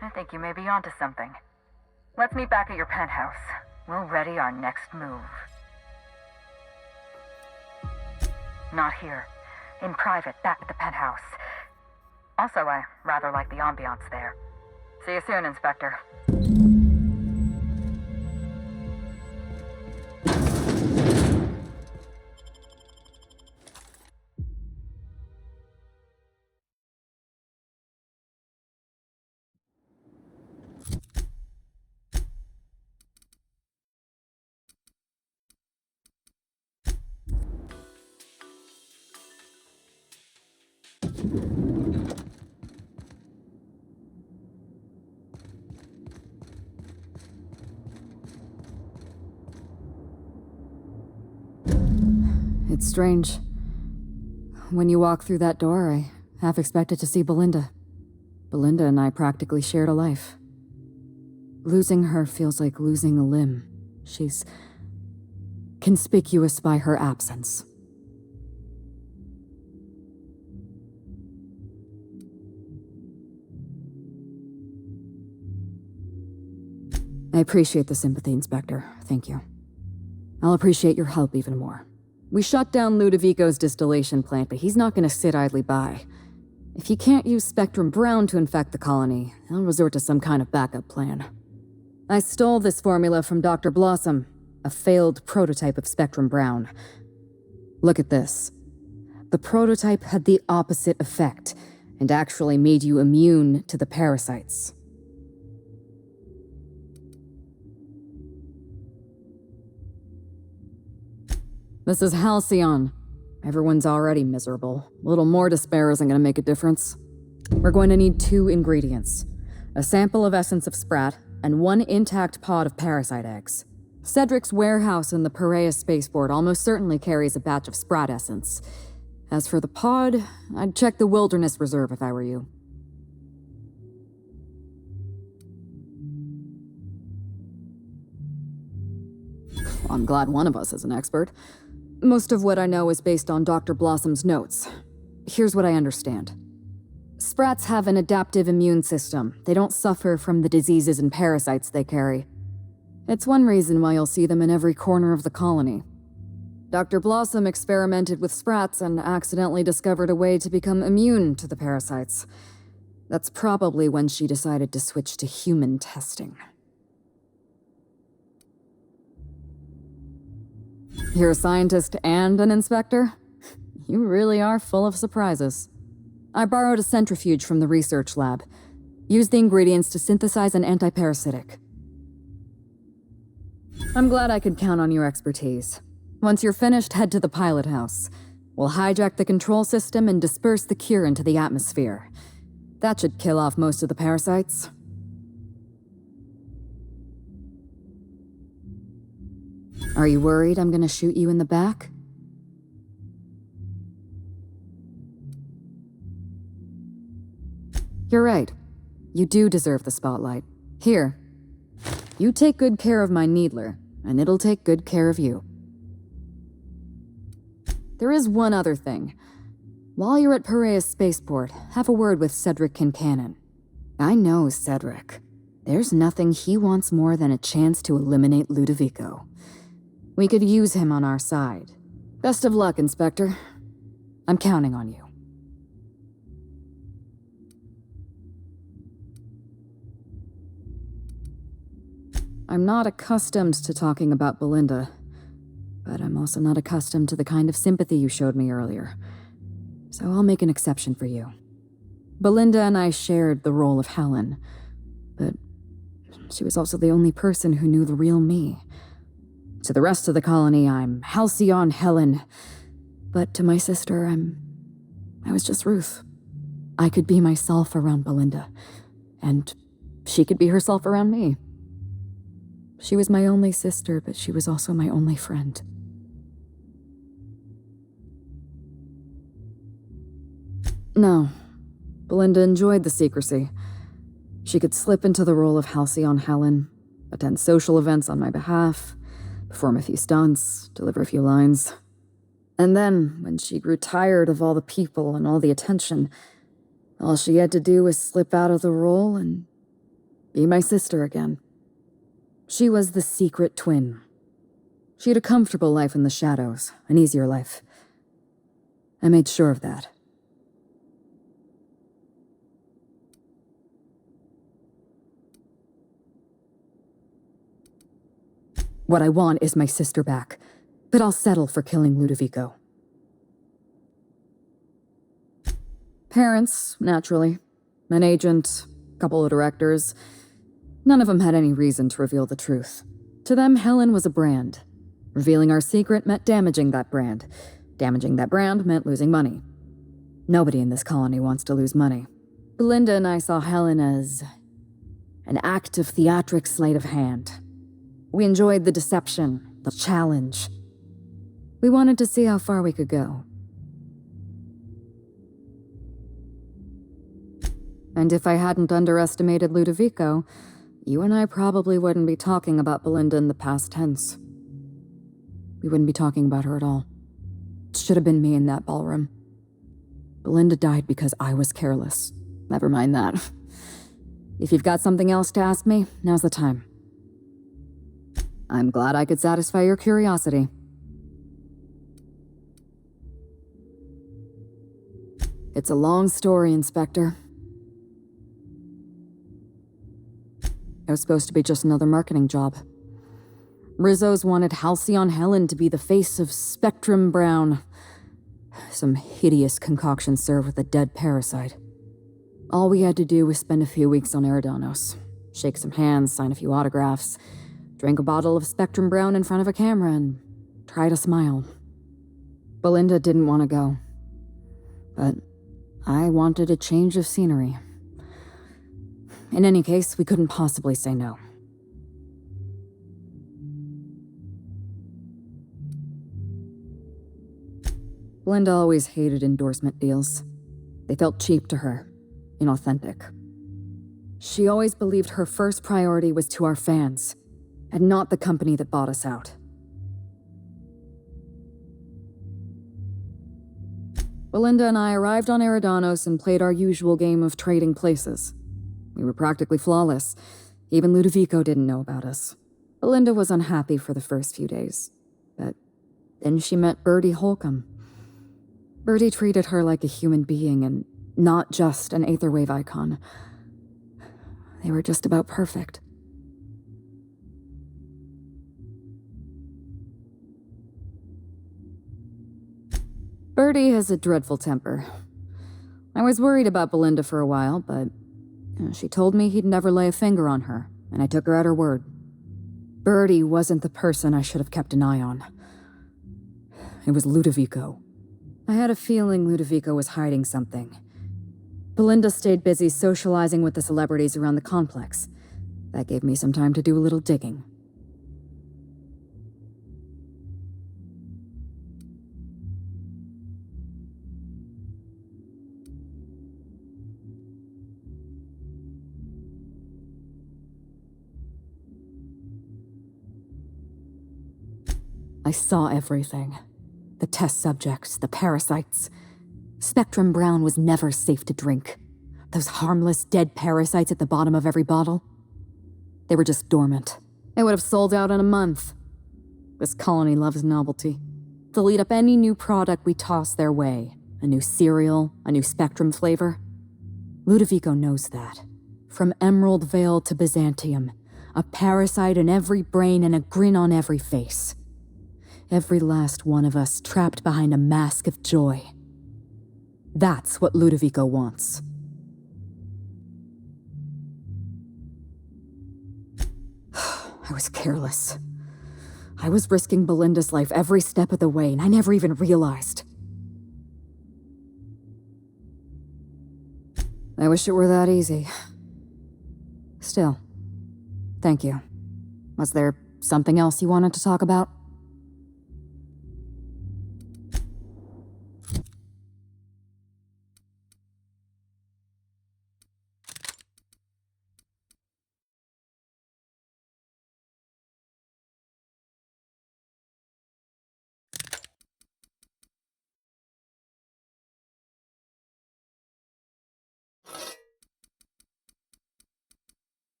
O: I think you may be onto something. Let's meet back at your penthouse. We'll ready our next move. Not here. In private, back at the penthouse. Also, I rather like the ambiance there. See you soon, Inspector.
P: It's strange. When you walk through that door, I half expected to see Belinda. Belinda and I practically shared a life. Losing her feels like losing a limb. She's conspicuous by her absence. I appreciate the sympathy, Inspector. Thank you. I'll appreciate your help even more. We shut down Ludovico's distillation plant, but he's not going to sit idly by. If he can't use Spectrum Brown to infect the colony, he'll resort to some kind of backup plan. I stole this formula from Dr. Blossom, a failed prototype of Spectrum Brown. Look at this. The prototype had the opposite effect, and actually made you immune to the parasites. This is Halcyon. Everyone's already miserable. A little more despair isn't going to make a difference. We're going to need 2 ingredients. A sample of essence of sprat, and 1 intact pod of parasite eggs. Cedric's warehouse in the Piraeus spaceport almost certainly carries a batch of Sprat essence. As for the pod, I'd check the Wilderness Reserve if I were you. I'm glad one of us is an expert. Most of what I know is based on Dr. Blossom's notes. Here's what I understand. Sprats have an adaptive immune system. They don't suffer from the diseases and parasites they carry. It's one reason why you'll see them in every corner of the colony. Dr. Blossom experimented with Sprats and accidentally discovered a way to become immune to the parasites. That's probably when she decided to switch to human testing. You're a scientist and an inspector? You really are full of surprises. I borrowed a centrifuge from the research lab. Used the ingredients to synthesize an antiparasitic. I'm glad I could count on your expertise. Once you're finished, head to the pilot house. We'll hijack the control system and disperse the cure into the atmosphere. That should kill off most of the parasites. Are you worried I'm gonna shoot you in the back? You're right. You do deserve the spotlight. Here. You take good care of my Needler, and it'll take good care of you. There is one other thing. While you're at Piraeus Spaceport, have a word with Cedric Kincannon. I know Cedric. There's nothing he wants more than a chance to eliminate Ludovico. We could use him on our side. Best of luck, Inspector. I'm counting on you. I'm not accustomed to talking about Belinda, but I'm also not accustomed to the kind of sympathy you showed me earlier. So I'll make an exception for you. Belinda and I shared the role of Helen, but she was also the only person who knew the real me. To the rest of the colony, I'm Halcyon Helen, but to my sister, I was just Ruth. I could be myself around Belinda, and she could be herself around me. She was my only sister, but she was also my only friend. No, Belinda enjoyed the secrecy. She could slip into the role of Halcyon Helen, attend social events on my behalf, perform a few stunts, deliver a few lines. And then, when she grew tired of all the people and all the attention, all she had to do was slip out of the role and be my sister again. She was the secret twin. She had a comfortable life in the shadows, an easier life. I made sure of that. What I want is my sister back, but I'll settle for killing Ludovico. Parents, naturally. An agent, a couple of directors. None of them had any reason to reveal the truth. To them, Helen was a brand. Revealing our secret meant damaging that brand. Damaging that brand meant losing money. Nobody in this colony wants to lose money. Belinda and I saw Helen as an act of theatric sleight of hand. We enjoyed the deception, the challenge. We wanted to see how far we could go. And if I hadn't underestimated Ludovico, you and I probably wouldn't be talking about Belinda in the past tense. We wouldn't be talking about her at all. It should have been me in that ballroom. Belinda died because I was careless. Never mind that. If you've got something else to ask me, now's the time. I'm glad I could satisfy your curiosity. It's a long story, Inspector. It was supposed to be just another marketing job. Rizzo's wanted Halcyon Helen to be the face of Spectrum Brown. Some hideous concoction served with a dead parasite. All we had to do was spend a few weeks on Eridanos, shake some hands, sign a few autographs, drink a bottle of Spectrum Brown in front of a camera, and try to smile. Belinda didn't want to go, but I wanted a change of scenery. In any case, we couldn't possibly say no. Belinda always hated endorsement deals. They felt cheap to her, inauthentic. She always believed her first priority was to our fans, and not the company that bought us out. Belinda and I arrived on Eridanos and played our usual game of trading places. We were practically flawless. Even Ludovico didn't know about us. Belinda was unhappy for the first few days, but then she met Bertie Holcomb. Bertie treated her like a human being and not just an Aetherwave icon. They were just about perfect. Bertie has a dreadful temper. I was worried about Belinda for a while, but she told me he'd never lay a finger on her, and I took her at her word. Bertie wasn't the person I should have kept an eye on. It was Ludovico. I had a feeling Ludovico was hiding something. Belinda stayed busy socializing with the celebrities around the complex. That gave me some time to do a little digging. I saw everything. The test subjects, the parasites. Spectrum Brown was never safe to drink. Those harmless, dead parasites at the bottom of every bottle. They were just dormant. They would have sold out in a month. This colony loves novelty. They'll eat up any new product we toss their way. A new cereal, a new Spectrum flavor. Ludovico knows that. From Emerald Vale to Byzantium, a parasite in every brain and a grin on every face. Every last one of us trapped behind a mask of joy. That's what Ludovico wants. I was careless. I was risking Belinda's life every step of the way, and I never even realized. I wish it were that easy. Still, thank you. Was there something else you wanted to talk about?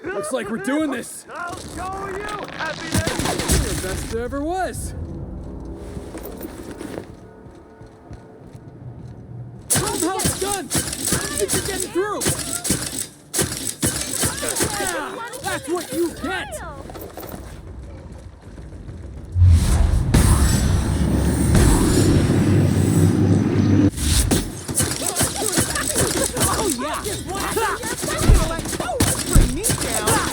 Q: Looks like we're doing this.
M: I'll show you happiness.
Q: You're the best there ever was. How it's done. Think you're getting through. Ah, that's what you get.
J: Oh yeah! Gonna let go! Bring me down!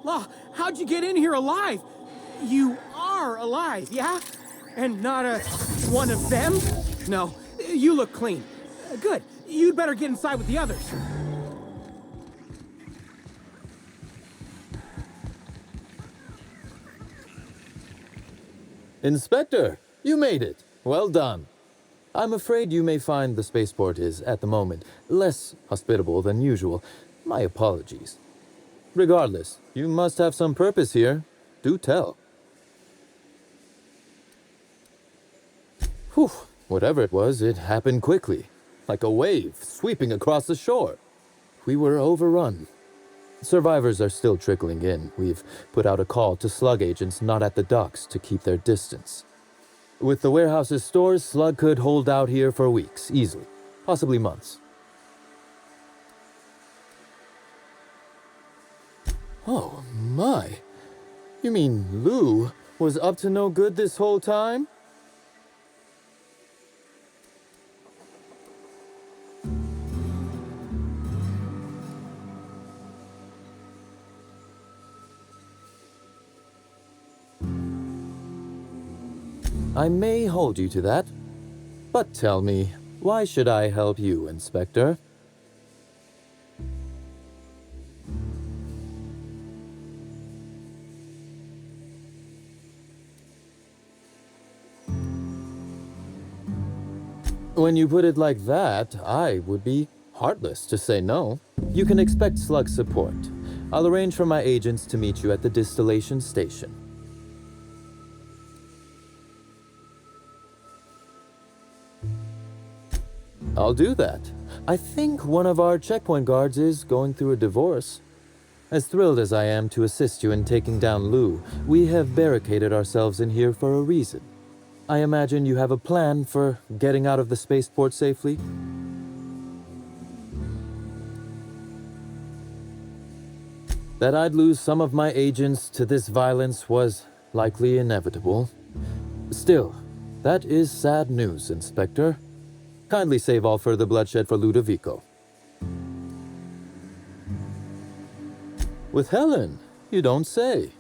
J: Law, how'd you get in here alive? You are alive, yeah? And not one of them? No, you look clean. Good. You'd better get inside with the others.
R: Inspector, you made it. Well done. I'm afraid you may find the spaceport is, at the moment, less hospitable than usual. My apologies. Regardless, you must have some purpose here. Do tell. Whew, whatever it was, it happened quickly. Like a wave sweeping across the shore. We were overrun. Survivors are still trickling in. We've put out a call to slug agents not at the docks to keep their distance. With the warehouse's stores, Slug could hold out here for weeks, easily. Possibly months. Oh, my. You mean Lou was up to no good this whole time? I may hold you to that. But tell me, why should I help you, Inspector? When you put it like that, I would be heartless to say no. You can expect Slug support. I'll arrange for my agents to meet you at the distillation station. I'll do that. I think one of our checkpoint guards is going through a divorce. As thrilled as I am to assist you in taking down Lou, we have barricaded ourselves in here for a reason. I imagine you have a plan for getting out of the spaceport safely? That I'd lose some of my agents to this violence was likely inevitable. Still, that is sad news, Inspector. Kindly save all further bloodshed for Ludovico. With Helen, you don't say.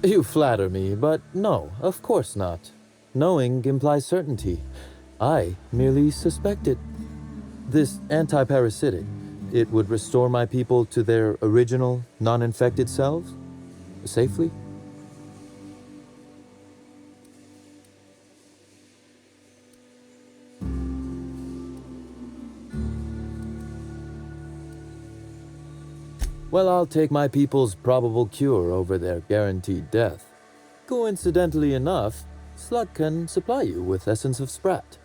R: You flatter me, but no, of course not. Knowing implies certainty. I merely suspect it. This anti-parasitic, it would restore my people to their original, non-infected selves? Safely? Well, I'll take my people's probable cure over their guaranteed death. Coincidentally enough, Slug can supply you with Essence of Sprat.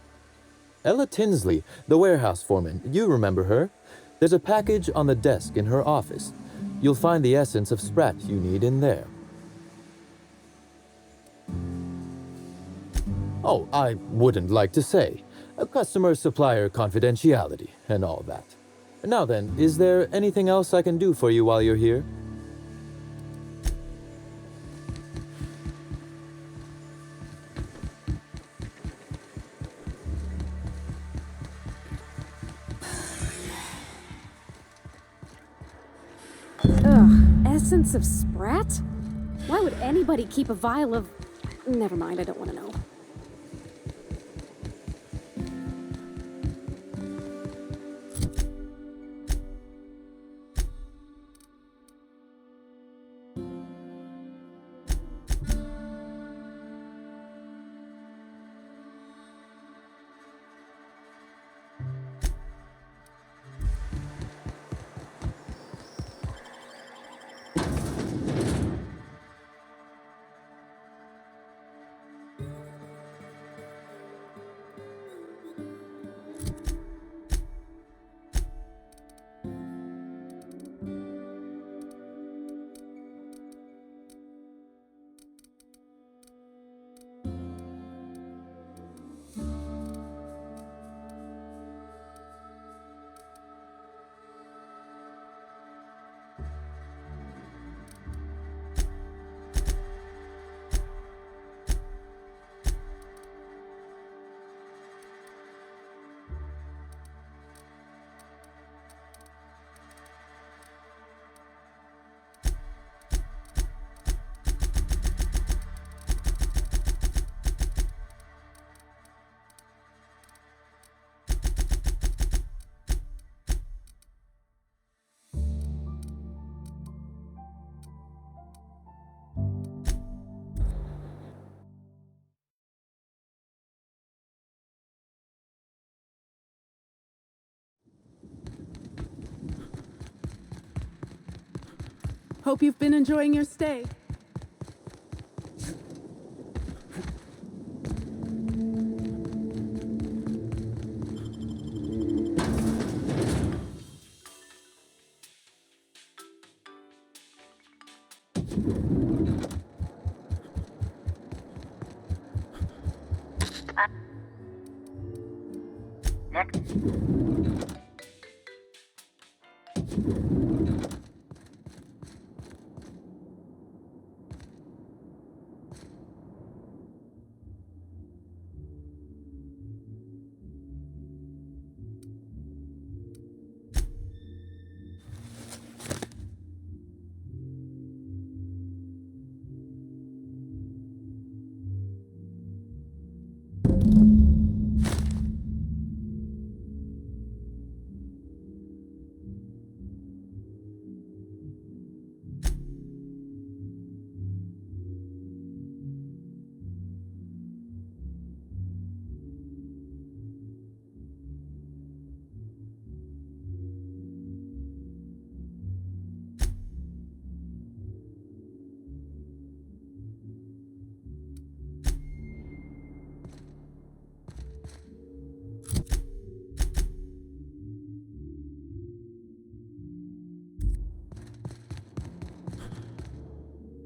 R: Ella Tinsley, the warehouse foreman, you remember her? There's a package on the desk in her office. You'll find the Essence of Sprat you need in there. Oh, I wouldn't like to say. A customer-supplier confidentiality and all that. Now then, is there anything else I can do for you while you're here?
B: Ugh, Essence of Sprat? Why would anybody keep a vial of... Never mind, I don't want to know.
H: Hope you've been enjoying your stay.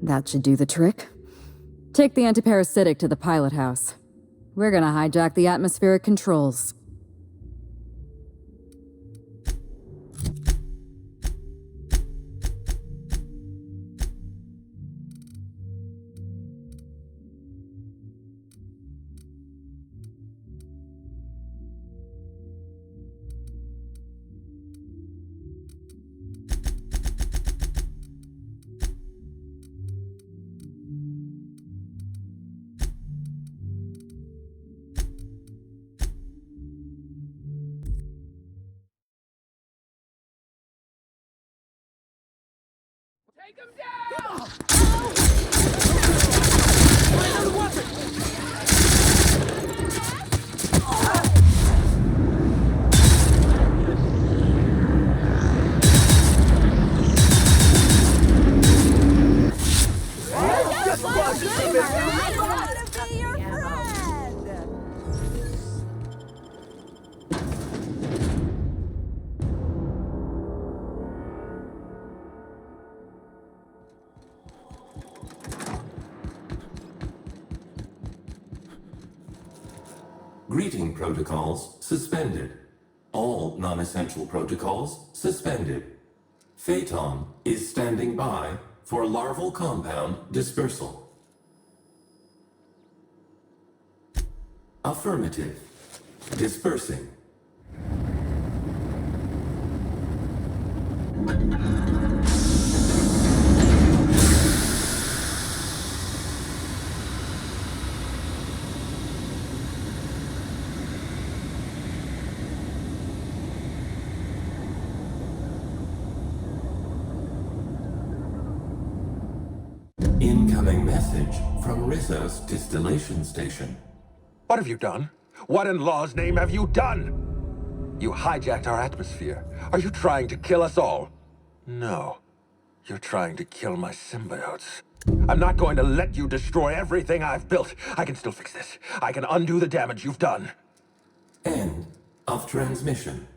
P: That should do the trick. Take the antiparasitic to the pilot house. We're gonna hijack the atmospheric controls.
Q: Take him down!
K: Greeting protocols suspended. All non-essential protocols suspended. Phaeton is standing by for larval compound dispersal. Affirmative. Dispersing. Incoming message from Rizzo's distillation station.
A: What have you done? What in law's name have you done? You hijacked our atmosphere. Are you trying to kill us all? No. You're trying to kill my symbiotes. I'm not going to let you destroy everything I've built. I can still fix this. I can undo the damage you've done.
K: End of transmission.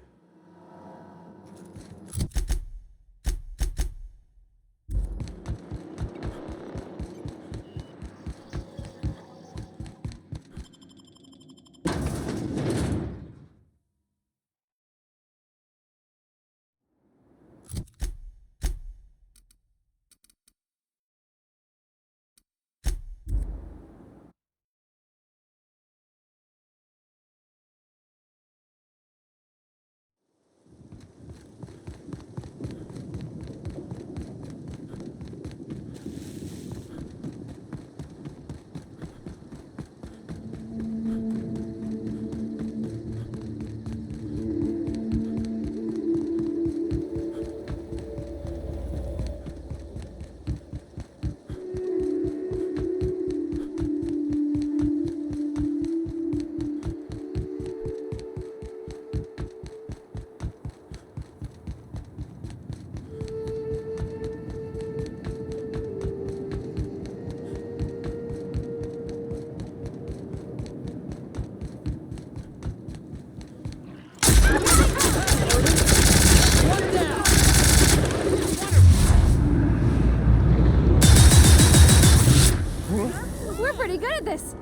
B: pretty good at this.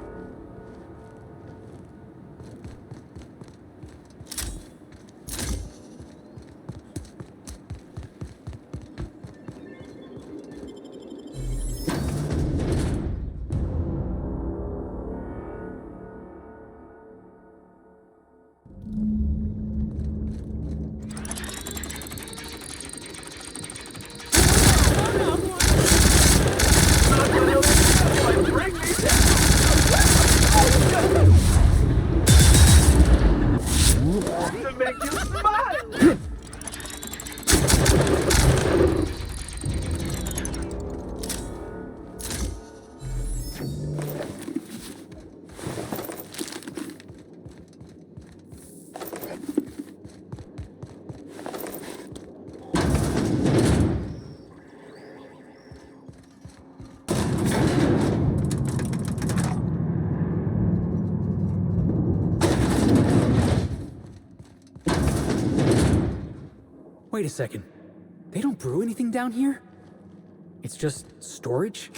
Q: To make you smile!
C: Wait a second. They don't brew anything down here? It's just storage?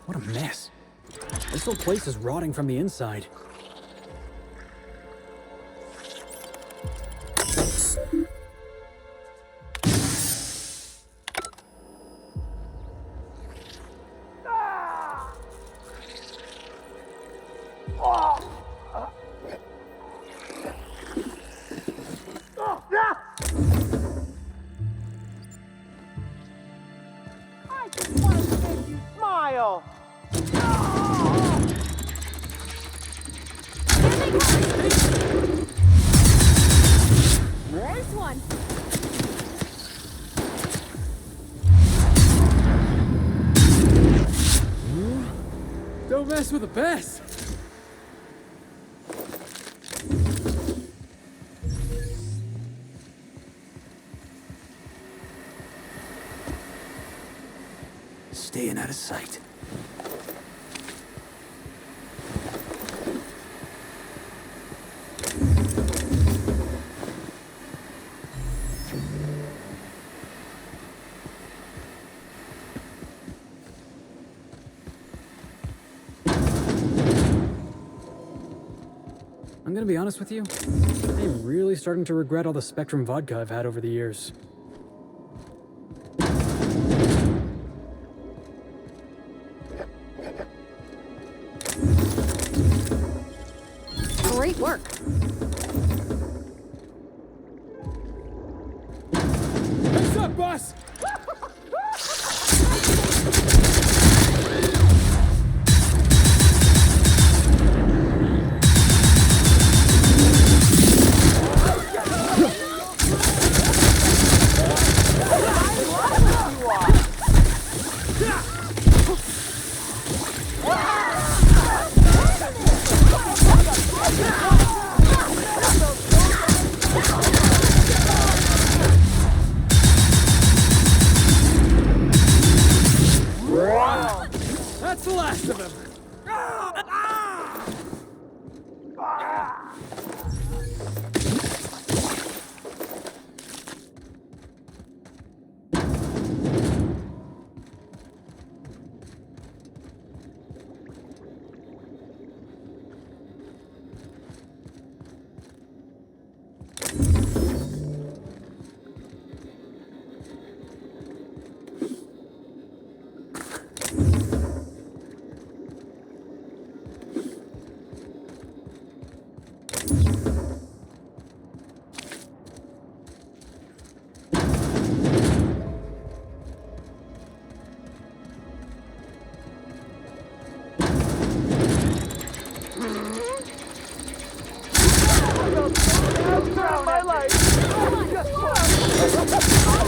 C: What a mess. This whole place is rotting from the inside.
Q: I just want to make you smile!
B: Nice one.
C: Don't mess with the best! Staying out of sight. I'm gonna be honest with you. I'm really starting to regret all the Spectrum vodka I've had over the years.
B: Great work.
Q: What's up, boss?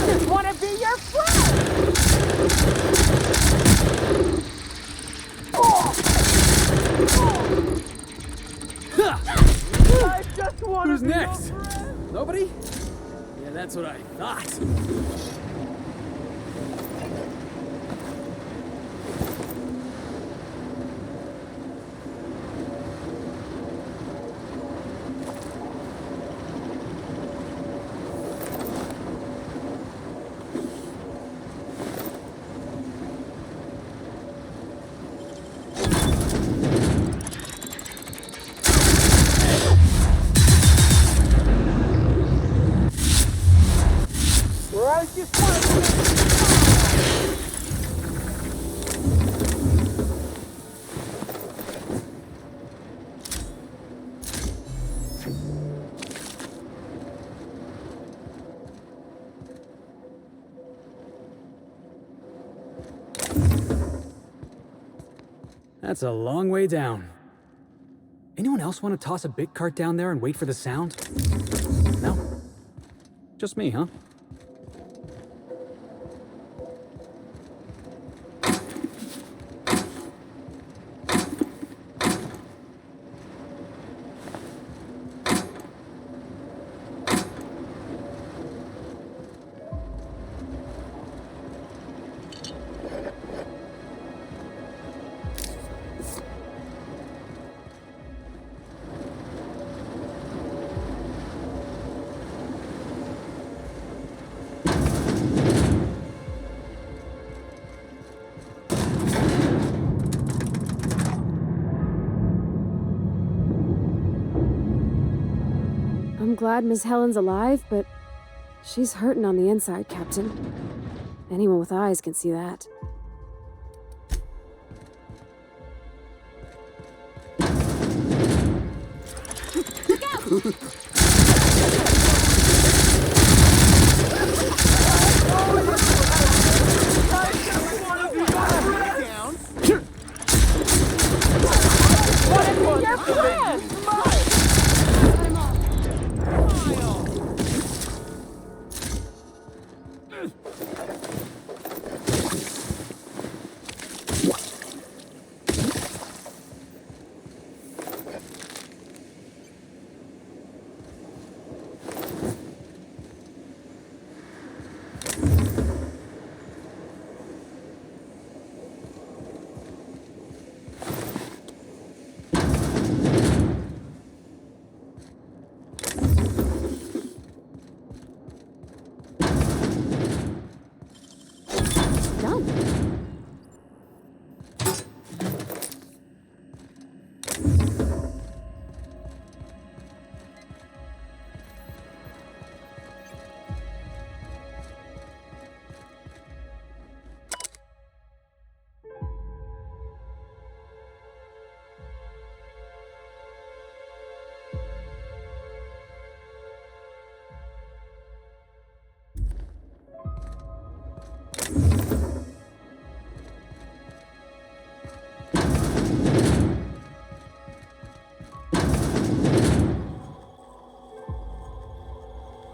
Q: just want to be your friend! I just want to
C: Who's
Q: be
C: next?
Q: your friend!
C: Nobody? Yeah, that's what I thought.
Q: I just want to be
C: That's a long way down. Anyone else want to toss a big cart down there and wait for the sound? No? Just me, huh?
B: I'm glad Miss Helen's alive, but she's hurting on the inside, Captain. Anyone with eyes can see that.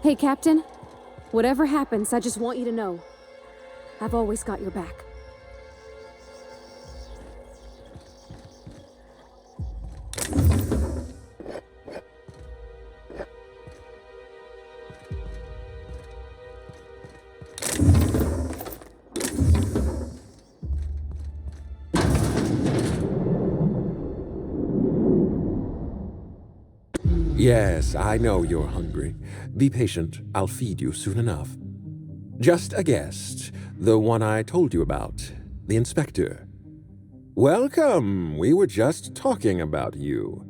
B: Hey, Captain. Whatever happens, I just want you to know. I've always got your back.
A: Yes, I know you're hungry. Be patient. I'll feed you soon enough. Just a guest. The one I told you about. The inspector. Welcome. We were just talking about you.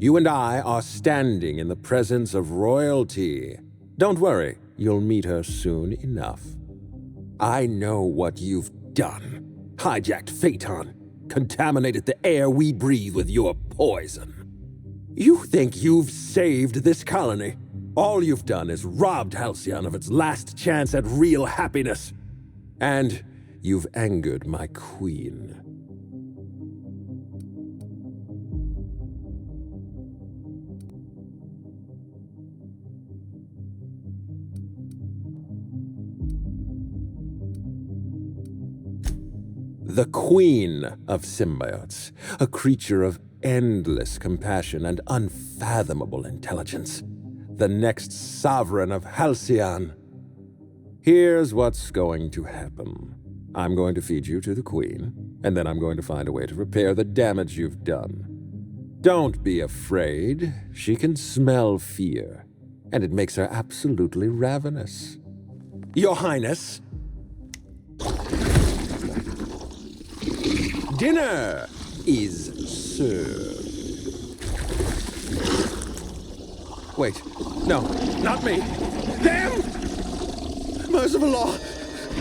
A: You and I are standing in the presence of royalty. Don't worry, you'll meet her soon enough. I know what you've done. Hijacked Phaeton, contaminated the air we breathe with your poison. You think you've saved this colony? All you've done is robbed Halcyon of its last chance at real happiness. And You've angered my queen. The queen of symbiotes, a creature of endless compassion and unfathomable intelligence. The next sovereign of Halcyon. Here's what's going to happen. I'm going to feed you to the queen, and then I'm going to find a way to repair the damage you've done. Don't be afraid. She can smell fear, and it makes her absolutely ravenous. Your Highness, dinner is served. Wait, no, not me. Damn! Merciful law!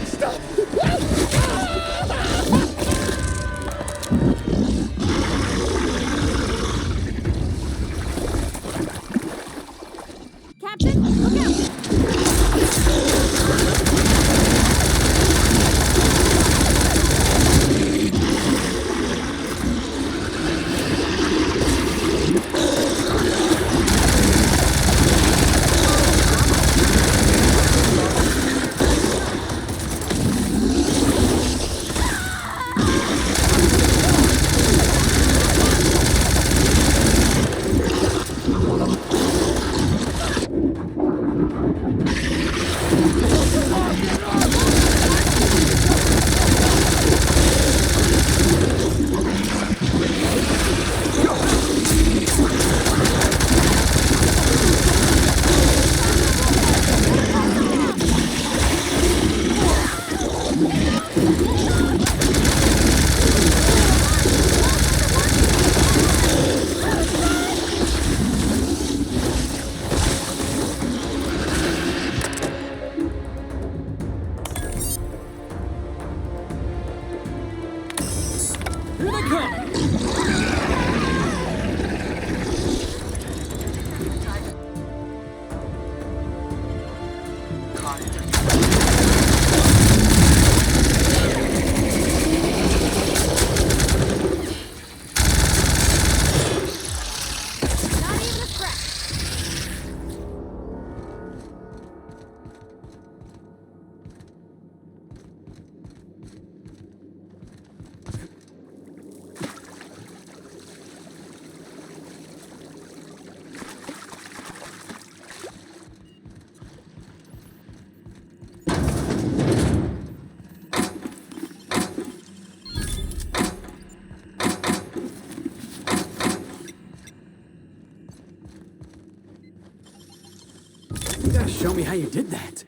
A: Stop!
B: Captain, look out!
Q: Here they come!
C: You gotta show me how you did that.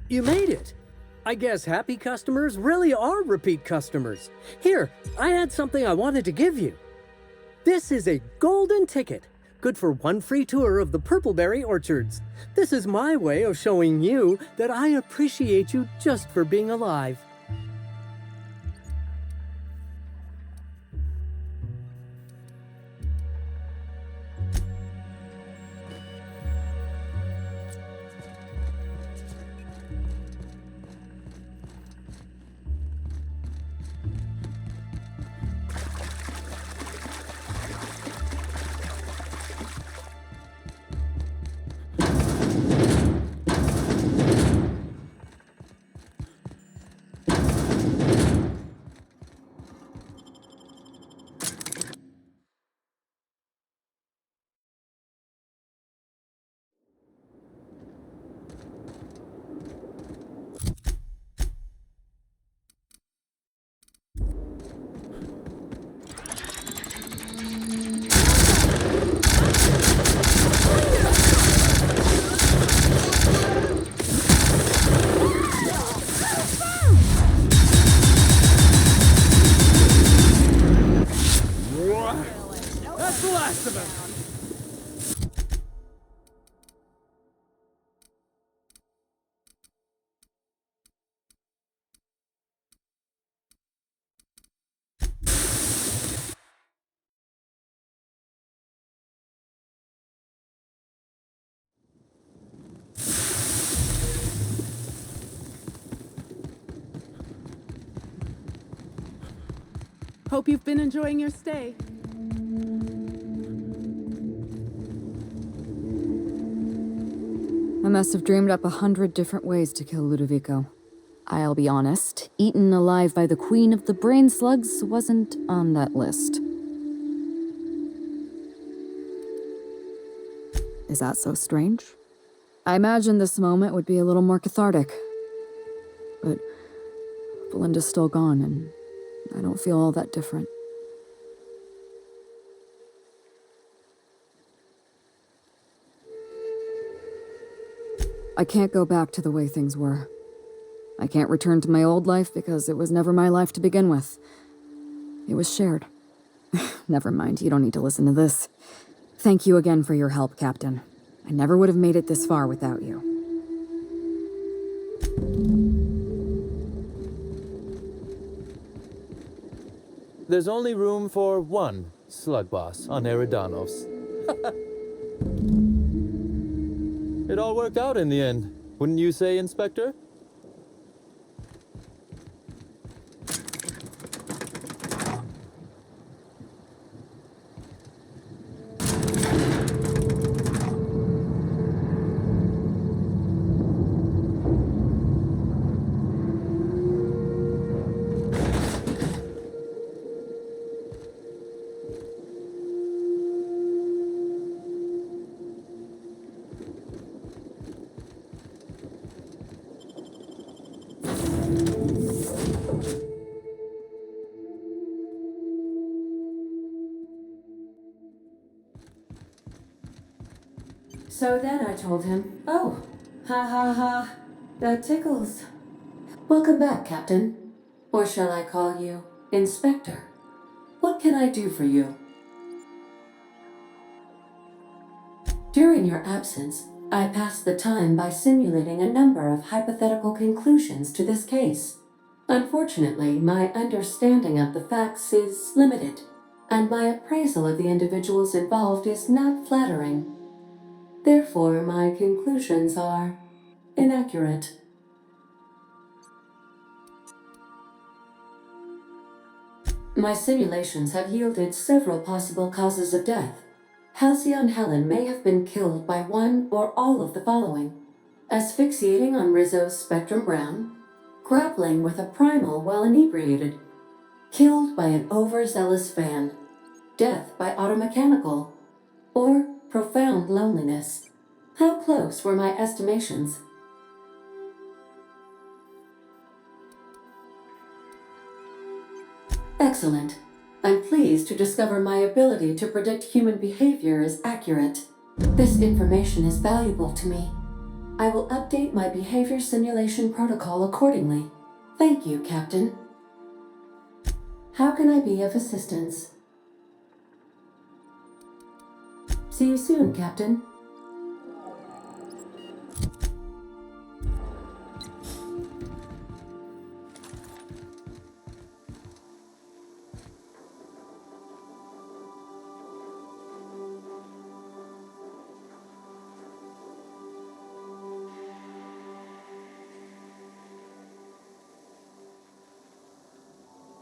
S: You made it! I guess happy customers really are repeat customers. Here, I had something I wanted to give you. This is a golden ticket, good for one free tour of the Purpleberry Orchards. This is my way of showing you that I appreciate you just for being alive.
Q: the last of us!
H: Hope you've been enjoying your stay.
P: I must have dreamed up 100 different ways to kill Ludovico. I'll be honest, eaten alive by the queen of the brain slugs wasn't on that list. Is that so strange? I imagined this moment would be a little more cathartic. But Belinda's still gone, and I don't feel all that different. I can't go back to the way things were. I can't return to my old life because it was never my life to begin with. It was shared. Never mind, you don't need to listen to this. Thank you again for your help, Captain. I never would have made it this far without you.
R: There's only room for one slug boss on Eridanos. It all worked out in the end, wouldn't you say, Inspector?
T: So then I told him, "Oh, ha ha ha, that tickles. Welcome back, Captain. Or shall I call you Inspector? What can I do for you?" During your absence, I passed the time by simulating a number of hypothetical conclusions to this case. Unfortunately, my understanding of the facts is limited, and my appraisal of the individuals involved is not flattering. Therefore, my conclusions are inaccurate. My simulations have yielded several possible causes of death. Halcyon Helen may have been killed by one or all of the following: asphyxiating on Rizzo's Spectrum Brown, grappling with a primal while inebriated, killed by an overzealous fan, death by automechanical, or profound loneliness. How close were my estimations? Excellent. I'm pleased to discover my ability to predict human behavior is accurate. This information is valuable to me. I will update my behavior simulation protocol accordingly. Thank you, Captain. How can I be of assistance? See you soon, Captain.